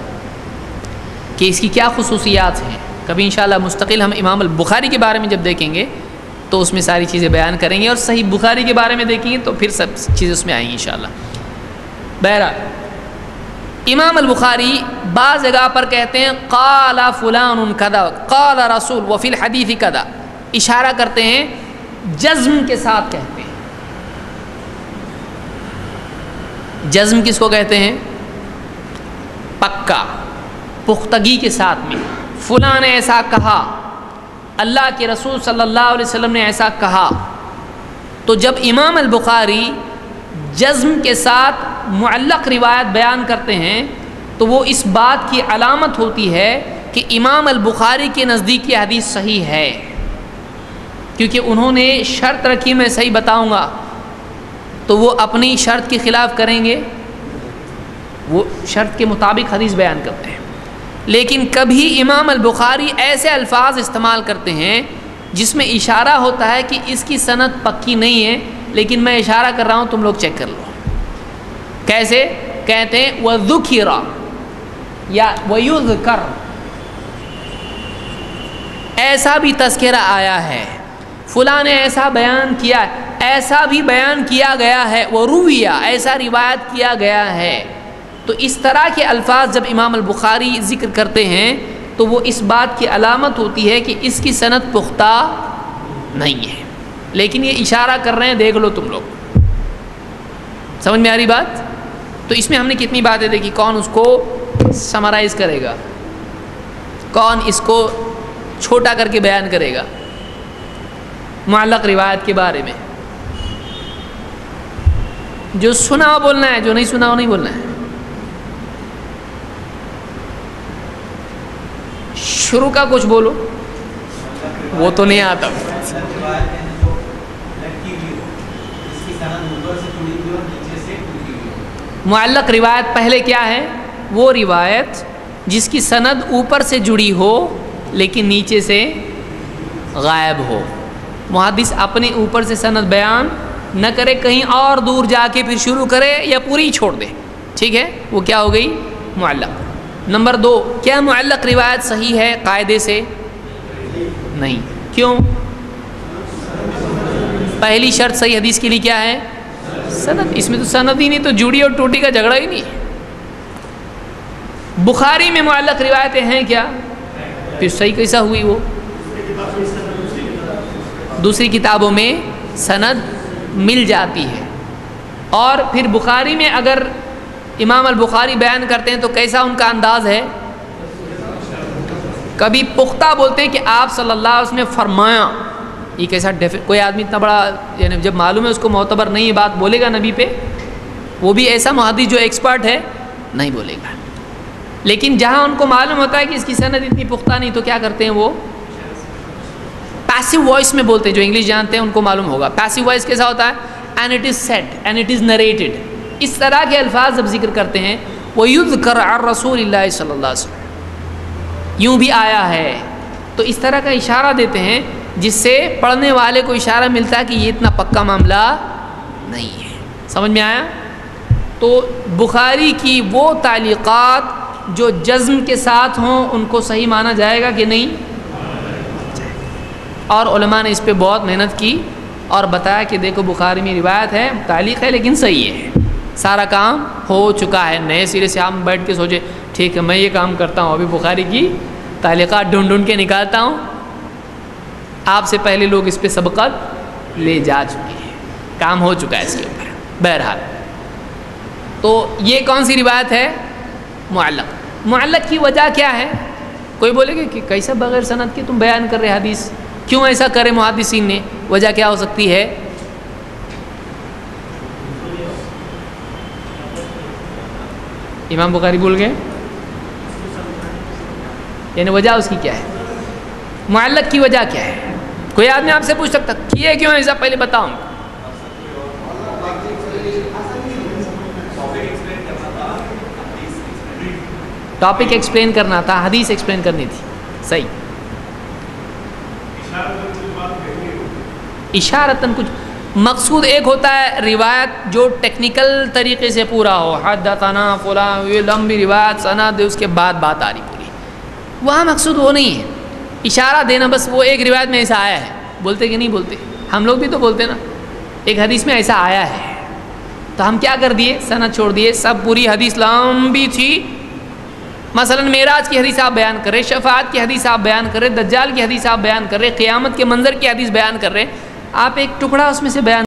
کہ اس کی کیا خصوصیات ہیں۔ کبھی انشاءاللہ مستقل ہم امام البخاری کے بارے میں جب دیکھیں گے تو اس میں ساری چیزیں بیان کریں گے، اور صحیح بخاری کے بارے میں دیکھیں گے تو پھر سب چیزیں اس میں آئیں گی انشاءاللہ۔ بہرحال امام البخاری بعض جگہ پر کہتے ہیں قال فلان کذا قال رسول وفی الحدیث کذا، اشارہ کرتے ہیں، جزم کے ساتھ کہتے ہیں۔ جزم کس کو کہتے ہیں؟ پکا، پختگی کے ساتھ میں، فلاں نے ایسا کہا، اللہ کے رسول صلی اللہ علیہ وسلم نے ایسا کہا۔ تو جب امام البخاری جزم کے ساتھ معلق روایت بیان کرتے ہیں تو وہ اس بات کی علامت ہوتی ہے کہ امام البخاری کے نزدیک یہ حدیث صحیح ہے، کیونکہ انہوں نے شرط رکھی میں صحیح بتاؤں گا، تو وہ اپنی شرط کے خلاف کریں گے، وہ شرط کے مطابق حدیث بیان کرتے ہیں۔ لیکن کبھی امام البخاری ایسے الفاظ استعمال کرتے ہیں جس میں اشارہ ہوتا ہے کہ اس کی سند پکی نہیں ہے، لیکن میں اشارہ کر رہا ہوں، تم لوگ چیک کر لو۔ کیسے؟ کہتے ہیں وَذُكِرَ یا وَيُذْكَرْ، ایسا بھی تذکرہ آیا ہے، فلاں نے ایسا بیان کیا ہے، ایسا بھی بیان کیا گیا ہے، وَرُوِيَ، ایسا روایت کیا گیا ہے۔ تو اس طرح کے الفاظ جب امام البخاری ذکر کرتے ہیں تو وہ اس بات کی علامت ہوتی ہے کہ اس کی سند پختہ نہیں ہے، لیکن یہ اشارہ کر رہے ہیں، دیکھ لو تم لوگ۔ سمجھ میں آ رہی بات؟ تو اس میں ہم نے کتنی باتیں دیکھی، کون اس کو سمرائز کرے گا؟ کون اس کو چھوٹا کر کے بیان کرے گا معلق روایت کے بارے میں؟ جو سنا وہ بولنا ہے، جو نہیں سنا وہ نہیں بولنا ہے. شروع کا کچھ بولو، وہ تو نہیں آتا. معلق روایت پہلے کیا ہے؟ وہ روایت جس کی سند اوپر سے جڑی ہو لیکن نیچے سے غائب ہو. محدث اپنے اوپر سے سند بیان نہ کرے، کہیں اور دور جا کے پھر شروع کرے یا پوری چھوڑ دے. ٹھیک ہے، وہ کیا ہو گئی؟ معلق. نمبر 2، کیا معلق روایت صحیح ہے قاعدے سے؟ نہیں. کیوں؟ پہلی شرط صحیح حدیث کے لیے کیا ہے؟ سند. اس میں تو سند ہی نہیں، تو جڑی اور ٹوٹی کا جھگڑا ہی نہیں. بخاری میں معلق روایتیں ہیں کیا؟ پھر صحیح کیسا ہوئی؟ وہ دوسری کتابوں میں سند مل جاتی ہے. اور پھر بخاری میں اگر امام البخاری بیان کرتے ہیں تو کیسا ان کا انداز ہے؟ کبھی پختہ بولتے ہیں کہ آپ صلی اللہ علیہ وسلم نے فرمایا. یہ کیسا کوئی آدمی اتنا بڑا، یعنی جب معلوم ہے اس کو معتبر نہیں بات بولے گا نبی پہ، وہ بھی ایسا محدث جو ایکسپرٹ ہے نہیں بولے گا. لیکن جہاں ان کو معلوم ہوتا ہے کہ اس کی سند اتنی پختہ نہیں، تو کیا کرتے ہیں؟ وہ پیسو وائس میں بولتے ہیں. جو انگلش جانتے ہیں ان کو معلوم ہوگا پیسو وائس کیسا ہوتا ہے. And it is said and it is narrated. اس طرح کے الفاظ جب ذکر کرتے ہیں، وَيُذْكَرْ عَنْ رَسُولِ اللَّهِ صلی اللہ علیہ وسلم، یوں بھی آیا ہے، تو اس طرح کا اشارہ دیتے ہیں جس سے پڑھنے والے کو اشارہ ملتا ہے کہ یہ اتنا پکا معاملہ نہیں ہے. سمجھ میں آیا؟ تو بخاری کی وہ تعلیقات جو جزم کے ساتھ ہوں ان کو صحیح مانا جائے گا کہ نہیں؟ اور علماء نے اس پہ بہت محنت کی اور بتایا کہ دیکھو بخاری میں روایت ہے، تعلیق ہے لیکن صحیح ہے، سارا کام ہو چکا ہے. نئے سرے سے ہم بیٹھ کے سوچے ٹھیک ہے میں یہ کام کرتا ہوں، ابھی بخاری کی تعلیقات ڈھونڈ ڈھونڈ کے نکالتا ہوں. آپ سے پہلے لوگ اس پہ سبقت لے جا چکے ہیں، کام ہو چکا ہے اس کے اوپر. بہرحال تو یہ کون سی روایت ہے؟ معلق. معلق کی وجہ کیا ہے؟ کوئی بولے گا کہ کیسا بغیر سند کے تم بیان کر رہے حدیث، کیوں ایسا کرے محدثین نے؟ وجہ کیا ہو سکتی ہے؟ امام بخاری بھول گئے، یعنی وجہ اس کی کیا ہے؟ معلق کی وجہ کیا ہے؟ کوئی آدمی آپ سے پوچھ سکتا کیے کیوں ایسا، پہلے بتاؤں. ٹاپک ایکسپلین کرنا تھا، حدیث ایکسپلین کرنی تھی. صحیح. اشارتاً کچھ مقصود ایک ہوتا ہے روایت جو ٹیکنیکل طریقے سے پورا ہو، حدثنا فلاں، یہ لمبی روایت سند اس کے بعد بات آ رہی پوری، وہاں مقصود وہ نہیں ہے. اشارہ دینا بس. وہ ایک روایت میں ایسا آیا ہے، بولتے کہ نہیں بولتے؟ ہم لوگ بھی تو بولتے نا، ایک حدیث میں ایسا آیا ہے، تو ہم کیا کر دیے؟ سند چھوڑ دیے. سب پوری حدیث لمبی تھی، مثلا معراج کی حدیث آپ بیان کر رہے، شفاعت کی حدیث آپ بیان کر رہے، دجال کی حدیث آپ بیان کر رہے، قیامت کے منظر کی حدیث بیان کر رہے، آپ ایک ٹکڑا اس میں سے بیان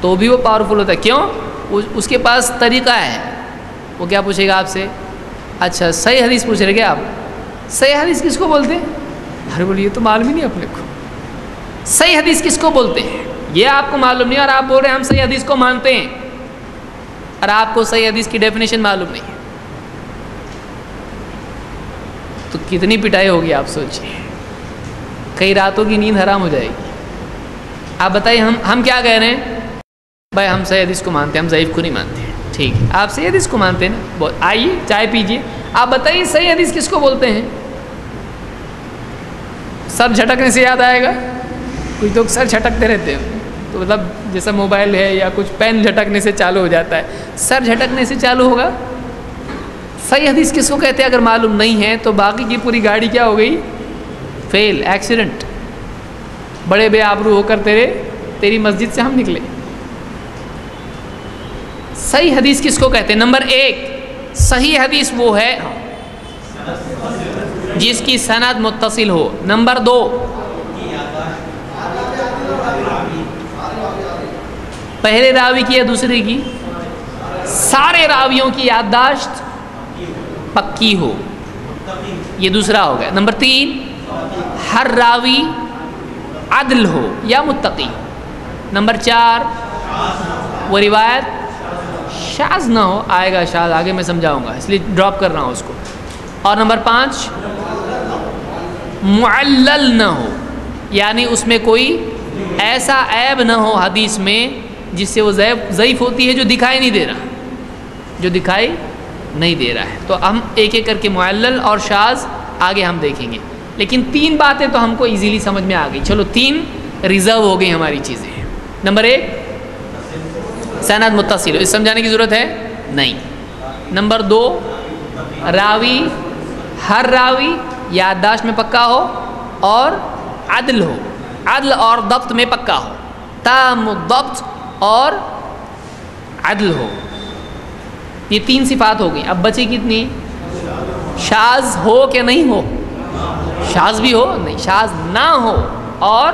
تو بھی وہ پاورفل ہوتا ہے. کیوں؟ اس کے پاس طریقہ ہے. وہ کیا پوچھے گا آپ سے؟ اچھا صحیح حدیث پوچھ رہے کیا آپ؟ صحیح حدیث کس کو بولتے ہیں؟ ارے بولیے تو معلوم ہی نہیں اپنے کو. صحیح حدیث کس کو بولتے ہیں یہ آپ کو معلوم نہیں، اور آپ بول رہے ہیں ہم صحیح حدیث کو مانتے ہیں، اور آپ کو صحیح حدیث کی ڈیفینیشن معلوم نہیں ہے. تو کتنی پٹائی ہوگی آپ سوچیے. کئی راتوں کی نیند حرام ہو جائے گی. آپ بتائیے ہم کیا کہہ رہے ہیں؟ بھائی ہم صحیح حدیث کو مانتے ہیں، ہم ضعیف کو نہیں مانتے ہیں. ٹھیک ہے، آپ صحیح حدیث کو مانتے ہیں نا. آئیے چائے پیجیے. آپ بتائیے صحیح حدیث کس کو بولتے ہیں؟ سر جھٹکنے سے یاد آئے گا. کچھ لوگ سر جھٹکتے رہتے ہیں، تو مطلب جیسا موبائل ہے یا کچھ پین جھٹکنے سے چالو ہو جاتا ہے، سر جھٹکنے سے چالو ہوگا. صحیح حدیث کس کو کہتے ہیں اگر معلوم نہیں ہے تو باقی کی پوری گاڑی کیا ہو گئی؟ فیل، ایکسیڈنٹ. بڑے بے آبرو ہو کر تیری مسجد سے ہم نکلے. صحیح حدیث کس کو کہتے ہیں؟ نمبر 1 صحیح حدیث وہ ہے جس کی سند متصل ہو. نمبر 2 پہلے راوی کی یا دوسرے کی؟ سارے راویوں کی یادداشت پکی ہو. یہ دوسرا ہو گیا. نمبر 3 ہر راوی عدل ہو یا متقی. نمبر 4 وہ روایت شاذ نہ ہو. آئے گا شاذ آگے میں سمجھاؤں گا، اس لیے ڈراپ کر رہا ہوں اس کو. اور نمبر 5 معلل نہ ہو، یعنی اس میں کوئی ایسا عیب نہ ہو حدیث میں جس سے وہ ضعیف ہوتی ہے، جو دکھائی نہیں دے رہا ہے. تو ہم ایک ایک کر کے معلل اور شاذ آگے ہم دیکھیں گے. لیکن 3 باتیں تو ہم کو ایزیلی سمجھ میں آ گئی. چلو 3 ریزرو ہو گئی ہماری چیزیں. نمبر 1 سند متصل ہو، اس سمجھانے کی ضرورت ہے نہیں. نمبر 2 ہر راوی یادداشت میں پکا ہو اور عدل ہو، عدل اور ضبط میں پکا ہو، تام الضبط اور عدل ہو. یہ 3 صفات ہو گئی. اب بچی کتنی؟ شاذ ہو کہ نہیں ہو؟ شاذ بھی ہو نہیں، شاذ نہ ہو اور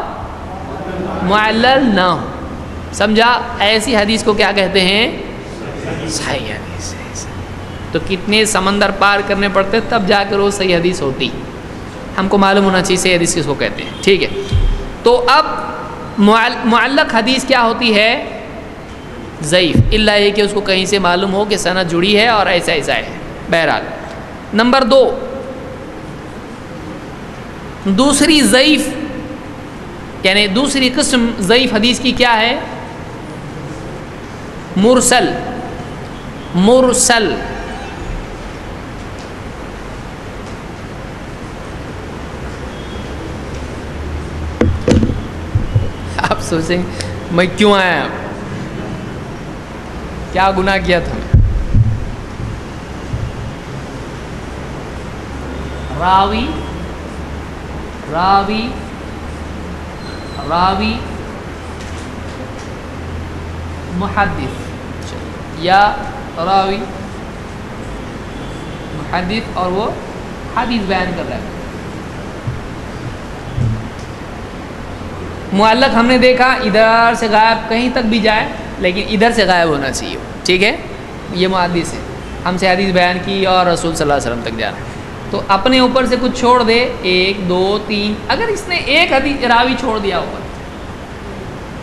معلل نہ ہو. سمجھا؟ ایسی حدیث کو کیا کہتے ہیں؟ صحیح حدیث. تو کتنے سمندر پار کرنے پڑتے تب جا کر وہ صحیح حدیث ہوتی. ہم کو معلوم ہونا چاہیے صحیح حدیث کس کو کہتے ہیں. ٹھیک ہے، تو اب معلق حدیث کیا ہوتی ہے؟ ضعیف، الا یہ کہ اس کو کہیں سے معلوم ہو کہ سند جڑی ہے اور ایسا ہے. بہرحال نمبر 2 دوسری ضعیف، یعنی دوسری قسم ضعیف حدیث کی کیا ہے؟ مرسل. آپ سوچیں میں کیوں آیا، کیا گناہ کیا تھا؟ راوی محدث یا راوی محدث اور وہ حدیث بیان کر رہا ہے. معلق ہم نے دیکھا ادھر سے غائب کہیں تک بھی جائے لیکن ادھر سے غائب ہونا چاہیے. ٹھیک ہے، یہ محدث ہے، ہم سے حدیث بیان کی اور رسول صلی اللہ علیہ وسلم تک جا رہا ہے. تو اپنے اوپر سے کچھ چھوڑ دے، 1 2 3، اگر اس نے ایک حدیث راوی چھوڑ دیا اوپر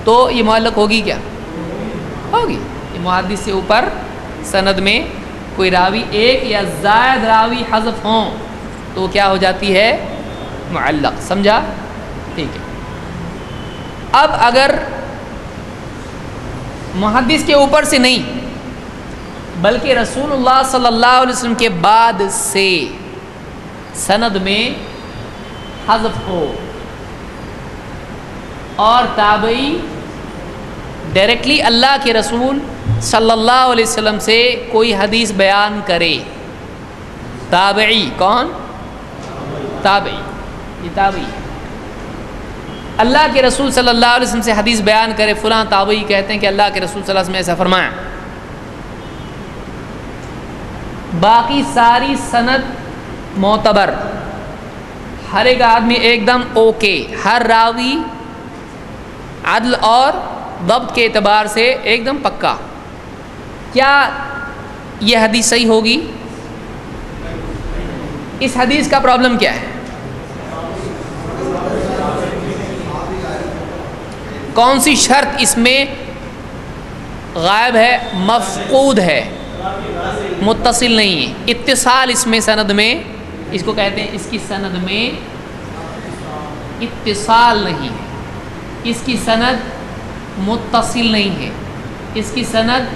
تو یہ معلق ہوگی کیا؟ ہوگی. یہ محدث سے اوپر سند میں کوئی راوی 1 یا زائد راوی حذف ہوں تو کیا ہو جاتی ہے؟ معلق. سمجھا؟ ٹھیک ہے. اب اگر محدث کے اوپر سے نہیں بلکہ رسول اللہ صلی اللہ علیہ وسلم کے بعد سے سند میں حذف ہو اور تابعی ڈائریکٹلی اللہ کے رسول صلی اللہ علیہ وسلم سے کوئی حدیث بیان کرے. تابعی کون؟ تابعی. یہ تابعی اللہ کے رسول صلی اللہ علیہ وسلم سے حدیث بیان کرے. فلاں تابعی کہتے ہیں کہ اللہ کے رسول صلی اللہ علیہ وسلم نے ایسا فرمایا. باقی ساری سند معتبر، ہر ایک آدمی ایک دم اوکے، ہر راوی عدل اور ضبط کے اعتبار سے ایک دم پکا. کیا یہ حدیث صحیح ہوگی؟ اس حدیث کا پرابلم کیا ہے؟ کون سی شرط اس میں غائب ہے، مفقود ہے، متصل نہیں ہے؟ اتصال اس میں سند میں، اس کو کہتے ہیں اس کی سند میں اتصال نہیں ہے، اس کی سند متصل نہیں ہے، اس کی سند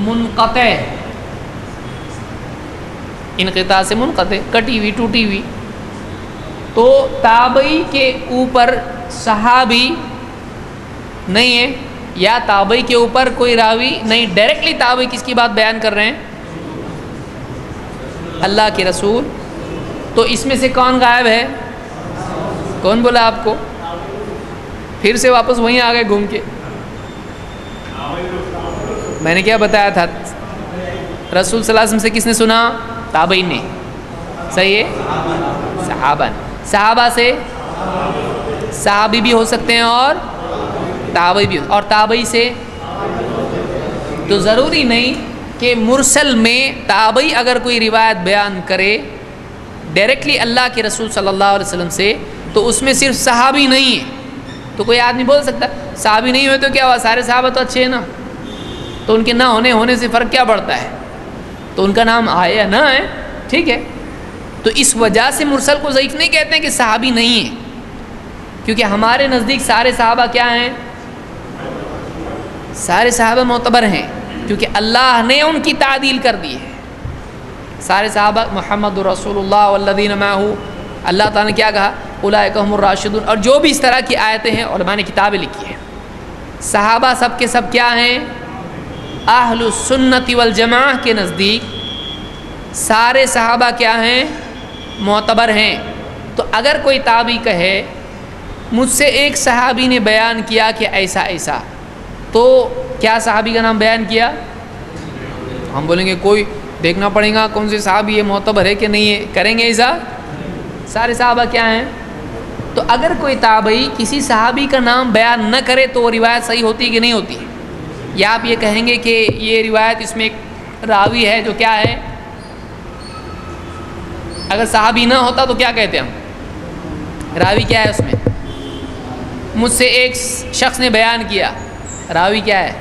منقطع ہے، انقطاع سے منقطع، کٹی ہوئی، ٹوٹی ہوئی. تو تابعی کے اوپر صحابی نہیں ہے، یا تابعی کے اوپر کوئی راوی نہیں، ڈائریکٹلی تابعی کس کی بات بیان کر رہے ہیں؟ اللہ کے رسول. تو اس میں سے کون غائب ہے؟ کون بولا آپ کو؟ پھر سے واپس وہیں آ گئے گھوم کے. میں نے کیا بتایا تھا؟ رسول صلی اللہ علیہ وسلم سے کس نے سنا؟ تابعین نے. صحیح ہے؟ صحابہ نے. صحابہ سے صحابی بھی ہو سکتے ہیں اور تابعی بھی، اور تابعی سے تو ضروری نہیں کہ مرسل میں تابعی اگر کوئی روایت بیان کرے ڈائریکٹلی اللہ کے رسول صلی اللہ علیہ وسلم سے تو اس میں صرف صحابی نہیں ہے. تو کوئی آدمی بول سکتا صحابی نہیں ہوئے تو کیا ہوا، سارے صحابہ تو اچھے ہیں نا، تو ان کے نہ ہونے سے فرق کیا پڑتا ہے؟ تو ان کا نام آئے یا نہ آئے، ٹھیک ہے. تو اس وجہ سے مرسل کو ضعیف نہیں کہتے ہیں کہ صحابی نہیں ہے، کیونکہ ہمارے نزدیک سارے صحابہ کیا ہیں؟ سارے صحابہ معتبر ہیں، کیونکہ اللہ نے ان کی تعدیل کر دی ہے. سارے صحابہ محمد رسول اللہ والذین معہ، اللہ تعالیٰ نے کیا کہا؟ اولئک هم الراشدون. اور جو بھی اس طرح کی آیتیں ہیں علماء نے کتابیں لکھی ہیں. صحابہ سب کے سب کیا ہیں؟ اہل السنت والجماعہ کے نزدیک سارے صحابہ کیا ہیں؟ معتبر ہیں. تو اگر کوئی تابعی کہے مجھ سے ایک صحابی نے بیان کیا کہ ایسا ایسا، تو کیا صحابی کا نام بیان کیا؟ ہم بولیں گے کوئی دیکھنا پڑے گا کون سے صحابی یہ معتبر ہے کہ نہیں ہے، کریں گے ایسا؟ سارے صحابہ کیا ہیں؟ تو اگر کوئی تابعی کسی صحابی کا نام بیان نہ کرے تو وہ روایت صحیح ہوتی ہے کہ نہیں ہوتی؟ یا آپ یہ کہیں گے کہ یہ روایت اس میں ایک راوی ہے جو کیا ہے، اگر صحابی نہ ہوتا تو کیا کہتے ہم؟ راوی کیا ہے اس میں؟ مجھ سے ایک شخص نے بیان کیا، راوی کیا ہے؟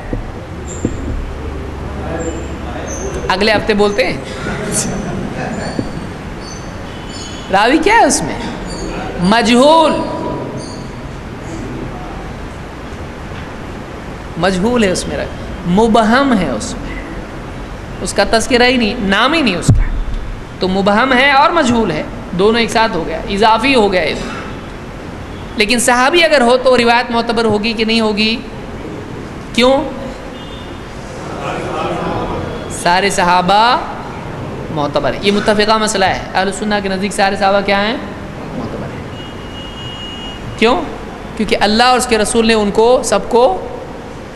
اگلے ہفتے بولتے ہیں راوی کیا ہے اس میں؟ مجہول. مجہول ہے اس میں، مبہم ہے اس میں، اس کا تذکرہ ہی نہیں، نام ہی نہیں اس کا. تو مبہم ہے اور مجہول ہے، دونوں ایک ساتھ ہو گیا، اضافی ہو گیا یہ. لیکن صحابی اگر ہو تو روایت معتبر ہوگی کہ نہیں ہوگی؟ کیوں؟ سارے صحابہ معتبر ہے، یہ متفقہ مسئلہ ہے. اہل سنہ کے نزدیک سارے صحابہ کیا ہیں؟ معتبر ہیں. کیوں؟ کیونکہ اللہ اور اس کے رسول نے ان کو سب کو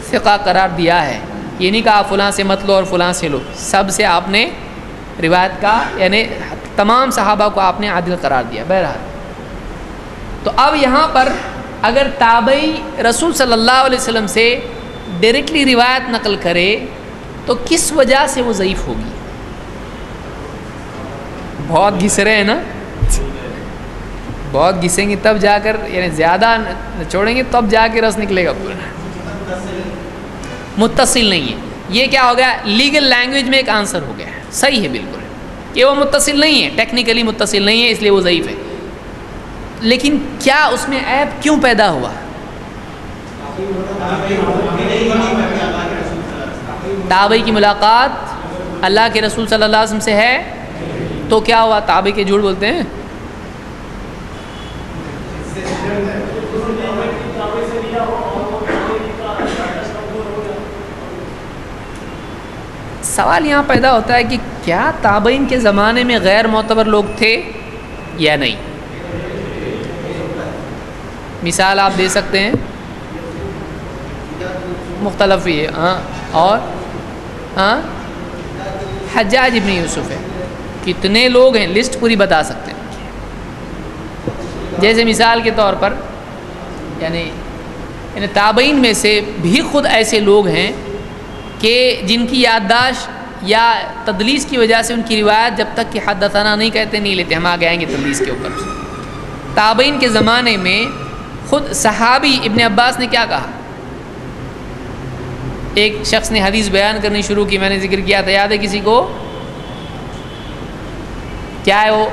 ثقہ قرار دیا ہے. یہ نہیں کہا فلاں سے مت لو اور فلاں سے لو، سب سے آپ نے روایت کا، یعنی تمام صحابہ کو آپ نے عادل قرار دیا. بہرحال تو اب یہاں پر اگر تابعی رسول صلی اللہ علیہ وسلم سے ڈائریکٹلی روایت نقل کرے تو کس وجہ سے وہ ضعیف ہوگی؟ بہت گھس رہے ہیں نا، بہت گھسیں گے تب جا کر، یعنی زیادہ چھوڑیں گے تب جا کے رس نکلے گا پورا. متصل نہیں ہے. یہ کیا ہو گیا؟ لیگل لینگویج میں ایک آنسر ہو گیا ہے. صحیح ہے بالکل کہ وہ متصل نہیں ہے، ٹیکنیکلی متصل نہیں ہے، اس لیے وہ ضعیف ہے. لیکن کیا اس میں عیب کیوں پیدا ہوا؟ تابعی کی ملاقات اللہ کے رسول صلی اللہ علیہ وسلم سے ہے تو کیا ہوا؟ تابعی کے جھوٹ بولتے ہیں. سوال یہاں پیدا ہوتا ہے کہ کیا تابعین کے زمانے میں غیر معتبر لوگ تھے یا نہیں؟ مثال آپ دے سکتے ہیں، مختلف ہی ہے. ہاں، اور ہاں حجاج ابن یوسف ہے. کتنے لوگ ہیں؟ لسٹ پوری بتا سکتے ہیں. جیسے مثال کے طور پر، یعنی یعنی تابعین میں سے بھی خود ایسے لوگ ہیں کہ جن کی یادداشت یا تدلیس کی وجہ سے ان کی روایت جب تک کہ حدثنا نہیں کہتے نہیں لیتے. ہم آگے آئیں گے تدلیس کے اوپر. تابعین کے زمانے میں خود صحابی ابن عباس نے کیا کہا؟ ایک شخص نے حدیث بیان کرنی شروع کی، میں نے ذکر کیا تھا، یاد ہے کسی کو؟ کیا ہے وہ؟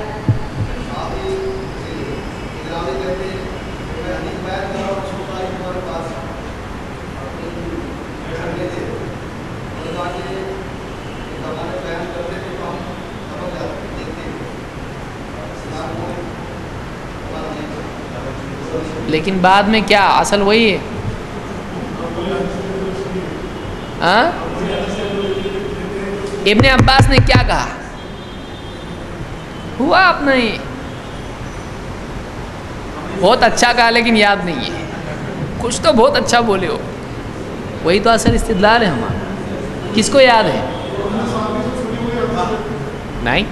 لیکن بعد میں کیا اصل وہی ہے؟ ابن عباس نے کیا کہا؟ ہوا آپ نہیں بہت اچھا کہا لیکن یاد نہیں ہے. کچھ تو بہت اچھا بولے ہو، وہی تو اصل استدلال ہے ہمارا. کس کو یاد ہے؟ نہیں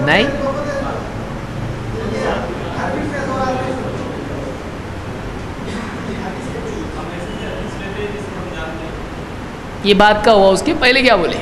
نہیں یہ بات کا ہوا، اس کے پہلے کیا بولے؟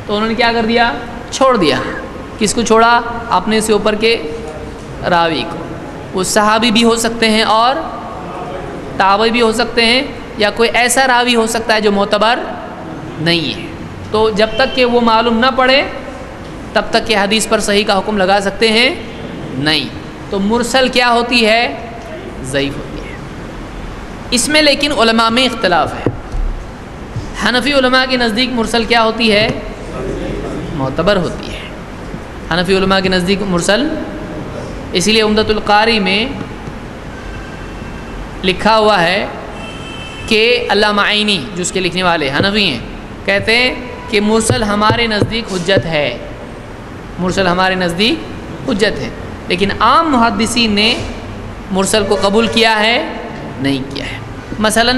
تو انہوں نے کیا کر دیا؟ چھوڑ دیا. کس کو چھوڑا؟ اپنے سے اوپر کے راوی کو. وہ صحابی بھی ہو سکتے ہیں اور تابعی بھی ہو سکتے ہیں، یا کوئی ایسا راوی ہو سکتا ہے جو معتبر نہیں ہے. تو جب تک کہ وہ معلوم نہ پڑے تب تک کہ حدیث پر صحیح کا حکم لگا سکتے ہیں نہیں. تو مرسل کیا ہوتی ہے؟ ضعیف ہوتی ہے. اس میں لیکن علماء میں اختلاف ہے. حنفی علماء کے نزدیک مرسل کیا ہوتی ہے؟ معتبر ہوتی ہے. حنفی علماء کے نزدیک مرسل، اسی لیے عمدۃ القاری میں لکھا ہوا ہے کہ علامہ عینی جو اس کے لکھنے والے حنفی ہیں کہتے ہیں کہ مرسل ہمارے نزدیک حجت ہے. مرسل ہمارے نزدیک حجت ہے، لیکن عام محدثین نے مرسل کو قبول کیا ہے؟ نہیں کیا ہے. مثلا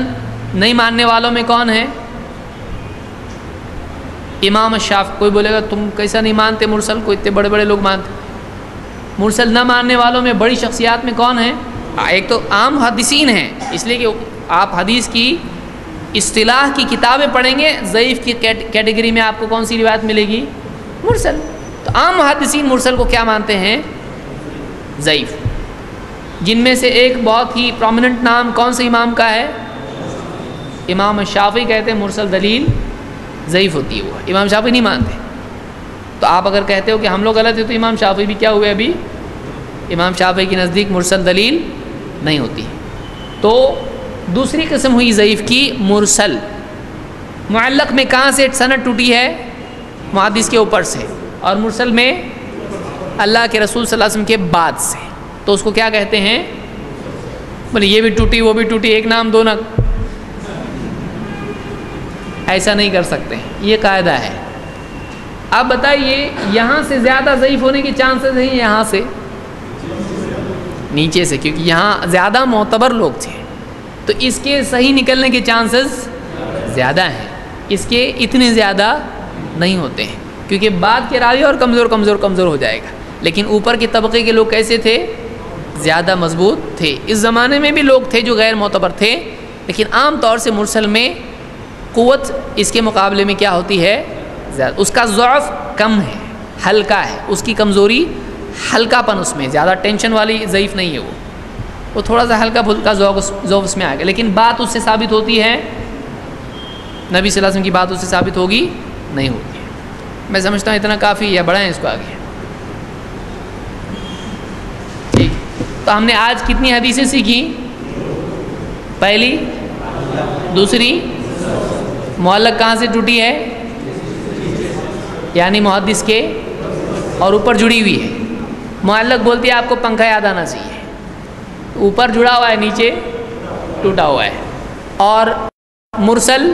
نہیں ماننے والوں میں کون ہے؟ امام الشافعی. کوئی بولے گا تم کیسا نہیں مانتے مرسل کو، اتنے بڑے بڑے لوگ مانتے. مرسل نہ ماننے والوں میں بڑی شخصیات میں کون ہیں؟ ایک تو عام محدثین ہیں، اس لیے کہ آپ حدیث کی اصطلاح کی کتابیں پڑھیں گے، ضعیف کی کیٹیگری میں آپ کو کون سی روایت ملے گی؟ مرسل۔ تو عام محدثین مرسل کو کیا مانتے ہیں؟ ضعیف، جن میں سے ایک بہت ہی پرومیننٹ نام کون سے امام کا ہے؟ امام شافعی کہتے ہیں مرسل دلیل ضعیف ہوتی ہے، وہ امام شافعی نہیں مانتے۔ تو آپ اگر کہتے ہو کہ ہم لوگ غلط ہیں، تو امام شافعی بھی کیا ہوئے ابھی؟ امام شافعی کے نزدیک مرسل دلیل نہیں ہوتی۔ تو دوسری قسم ہوئی ضعیف کی مرسل۔ معلق میں کہاں سے سند ٹوٹی ہے؟ محدث کے اوپر سے، اور مرسل میں اللہ کے رسول صلی اللہ علیہ وسلم کے بعد سے، تو اس کو کیا کہتے ہیں؟ بولے یہ بھی ٹوٹی وہ بھی ٹوٹی، ایک نام دو نہ، ایسا نہیں کر سکتے، یہ قاعدہ ہے۔ اب بتائیے یہاں سے زیادہ ضعیف ہونے کے چانسز ہیں یہاں سے نیچے سے، کیونکہ یہاں زیادہ معتبر لوگ تھے، تو اس کے صحیح نکلنے کے چانسز زیادہ ہیں، اس کے اتنے زیادہ نہیں ہوتے ہیں، کیونکہ بعد کے راوی اور کمزور ہو جائے گا۔ لیکن اوپر کے طبقے کے لوگ کیسے تھے؟ زیادہ مضبوط تھے۔ اس زمانے میں بھی لوگ تھے جو غیر معتبر تھے، لیکن عام طور سے مرسل میں قوت اس کے مقابلے میں کیا ہوتی ہے؟ زیادہ، اس کا ضعف کم ہے، ہلکا ہے، اس کی کمزوری ہلکا پن اس میں، زیادہ ٹینشن والی ضعیف نہیں ہے، وہ تھوڑا سا ہلکا پھلکا ضعف اس میں آئے گا، لیکن بات اس سے ثابت ہوتی ہے؟ نبی صلی اللہ علیہ وسلم کی بات اس سے ثابت ہوگی؟ نہیں ہوگی۔ میں سمجھتا ہوں اتنا کافی ہے، بڑھائیں اس کو آگے۔ ٹھیک، تو ہم نے آج کتنی حدیثیں سیکھی؟ پہلی، دوسری، معلق کہاں سے ٹوٹی ہے؟ یعنی محدث کے اور اوپر جڑی ہوئی ہے۔ معلق بولتی ہے آپ کو پنکھا یاد آنا چاہیے، اوپر جڑا ہوا ہے نیچے ٹوٹا ہوا ہے، اور مرسل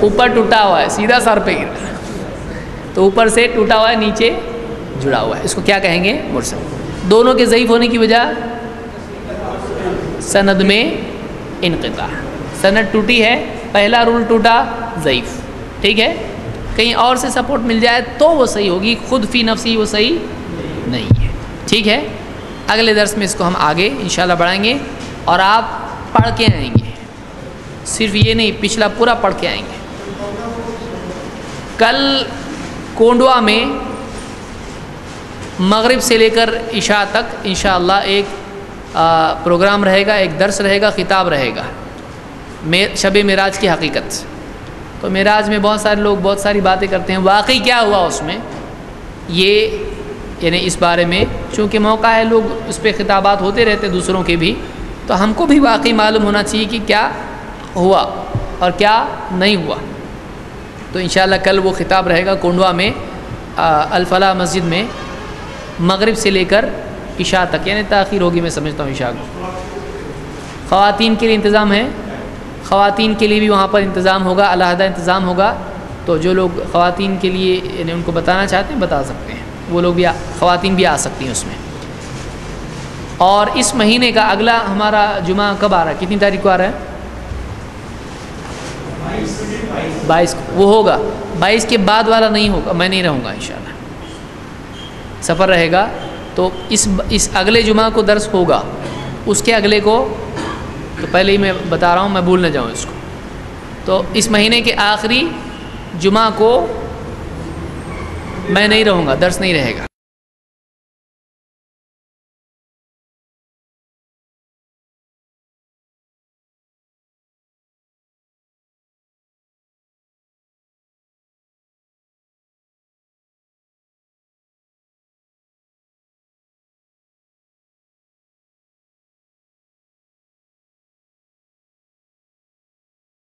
اوپر ٹوٹا ہوا ہے سیدھا سر پہ گر رہا ہے، تو اوپر سے ٹوٹا ہوا ہے نیچے جڑا ہوا ہے، اس کو کیا کہیں گے؟ مرسل۔ دونوں کے ضعیف ہونے کی وجہ سند میں انقطاع، سند ٹوٹی ہے، پہلا رول ٹوٹا، ضعیف، ٹھیک ہے، کہیں اور سے سپورٹ مل جائے تو وہ صحیح ہوگی، خود فی نفسی وہ صحیح نہیں ہے، ٹھیک ہے۔ اگلے درس میں اس کو ہم آگے انشاءاللہ بڑھائیں گے، اور آپ پڑھ کے آئیں گے، صرف یہ نہیں پچھلا پورا پڑھ کے آئیں گے۔ کل کونڈوا میں مغرب سے لے کر عشاء تک انشاءاللہ ایک پروگرام رہے گا، ایک درس رہے گا، خطاب رہے گا شب معراج کی حقیقت۔ تو معراج میں بہت سارے لوگ بہت ساری باتیں کرتے ہیں، واقعی کیا ہوا اس میں، یہ یعنی اس بارے میں چونکہ موقع ہے، لوگ اس پہ خطابات ہوتے رہتے دوسروں کے بھی، تو ہم کو بھی واقعی معلوم ہونا چاہیے کہ کیا ہوا اور کیا نہیں ہوا۔ تو انشاءاللہ کل وہ خطاب رہے گا کونڈوا میں الفلاح مسجد میں، مغرب سے لے کر عشاء تک، یعنی تاخیر ہوگی میں سمجھتا ہوں عشاء کو۔ خواتین کے لیے انتظام ہے، خواتین کے لیے بھی وہاں پر انتظام ہوگا، علیحدہ انتظام ہوگا، تو جو لوگ خواتین کے لیے یعنی ان کو بتانا چاہتے ہیں بتا سکتے ہیں، وہ لوگ بھی خواتین بھی آ سکتی ہیں اس میں۔ اور اس مہینے کا اگلا ہمارا جمعہ کب آ رہا ہے؟ کتنی تاریخ کو آ رہا ہے؟ 22 کو وہ ہوگا، 22 کے بعد والا نہیں ہوگا، میں نہیں رہوں گا انشاءاللہ، سفر رہے گا، تو اس اگلے جمعہ کو درس ہوگا، اس کے اگلے کو تو پہلے ہی میں بتا رہا ہوں، میں بھول نہ جاؤں اس کو۔ تو اس مہینے کے آخری جمعہ کو میں نہیں رہوں گا، درس نہیں رہے گا۔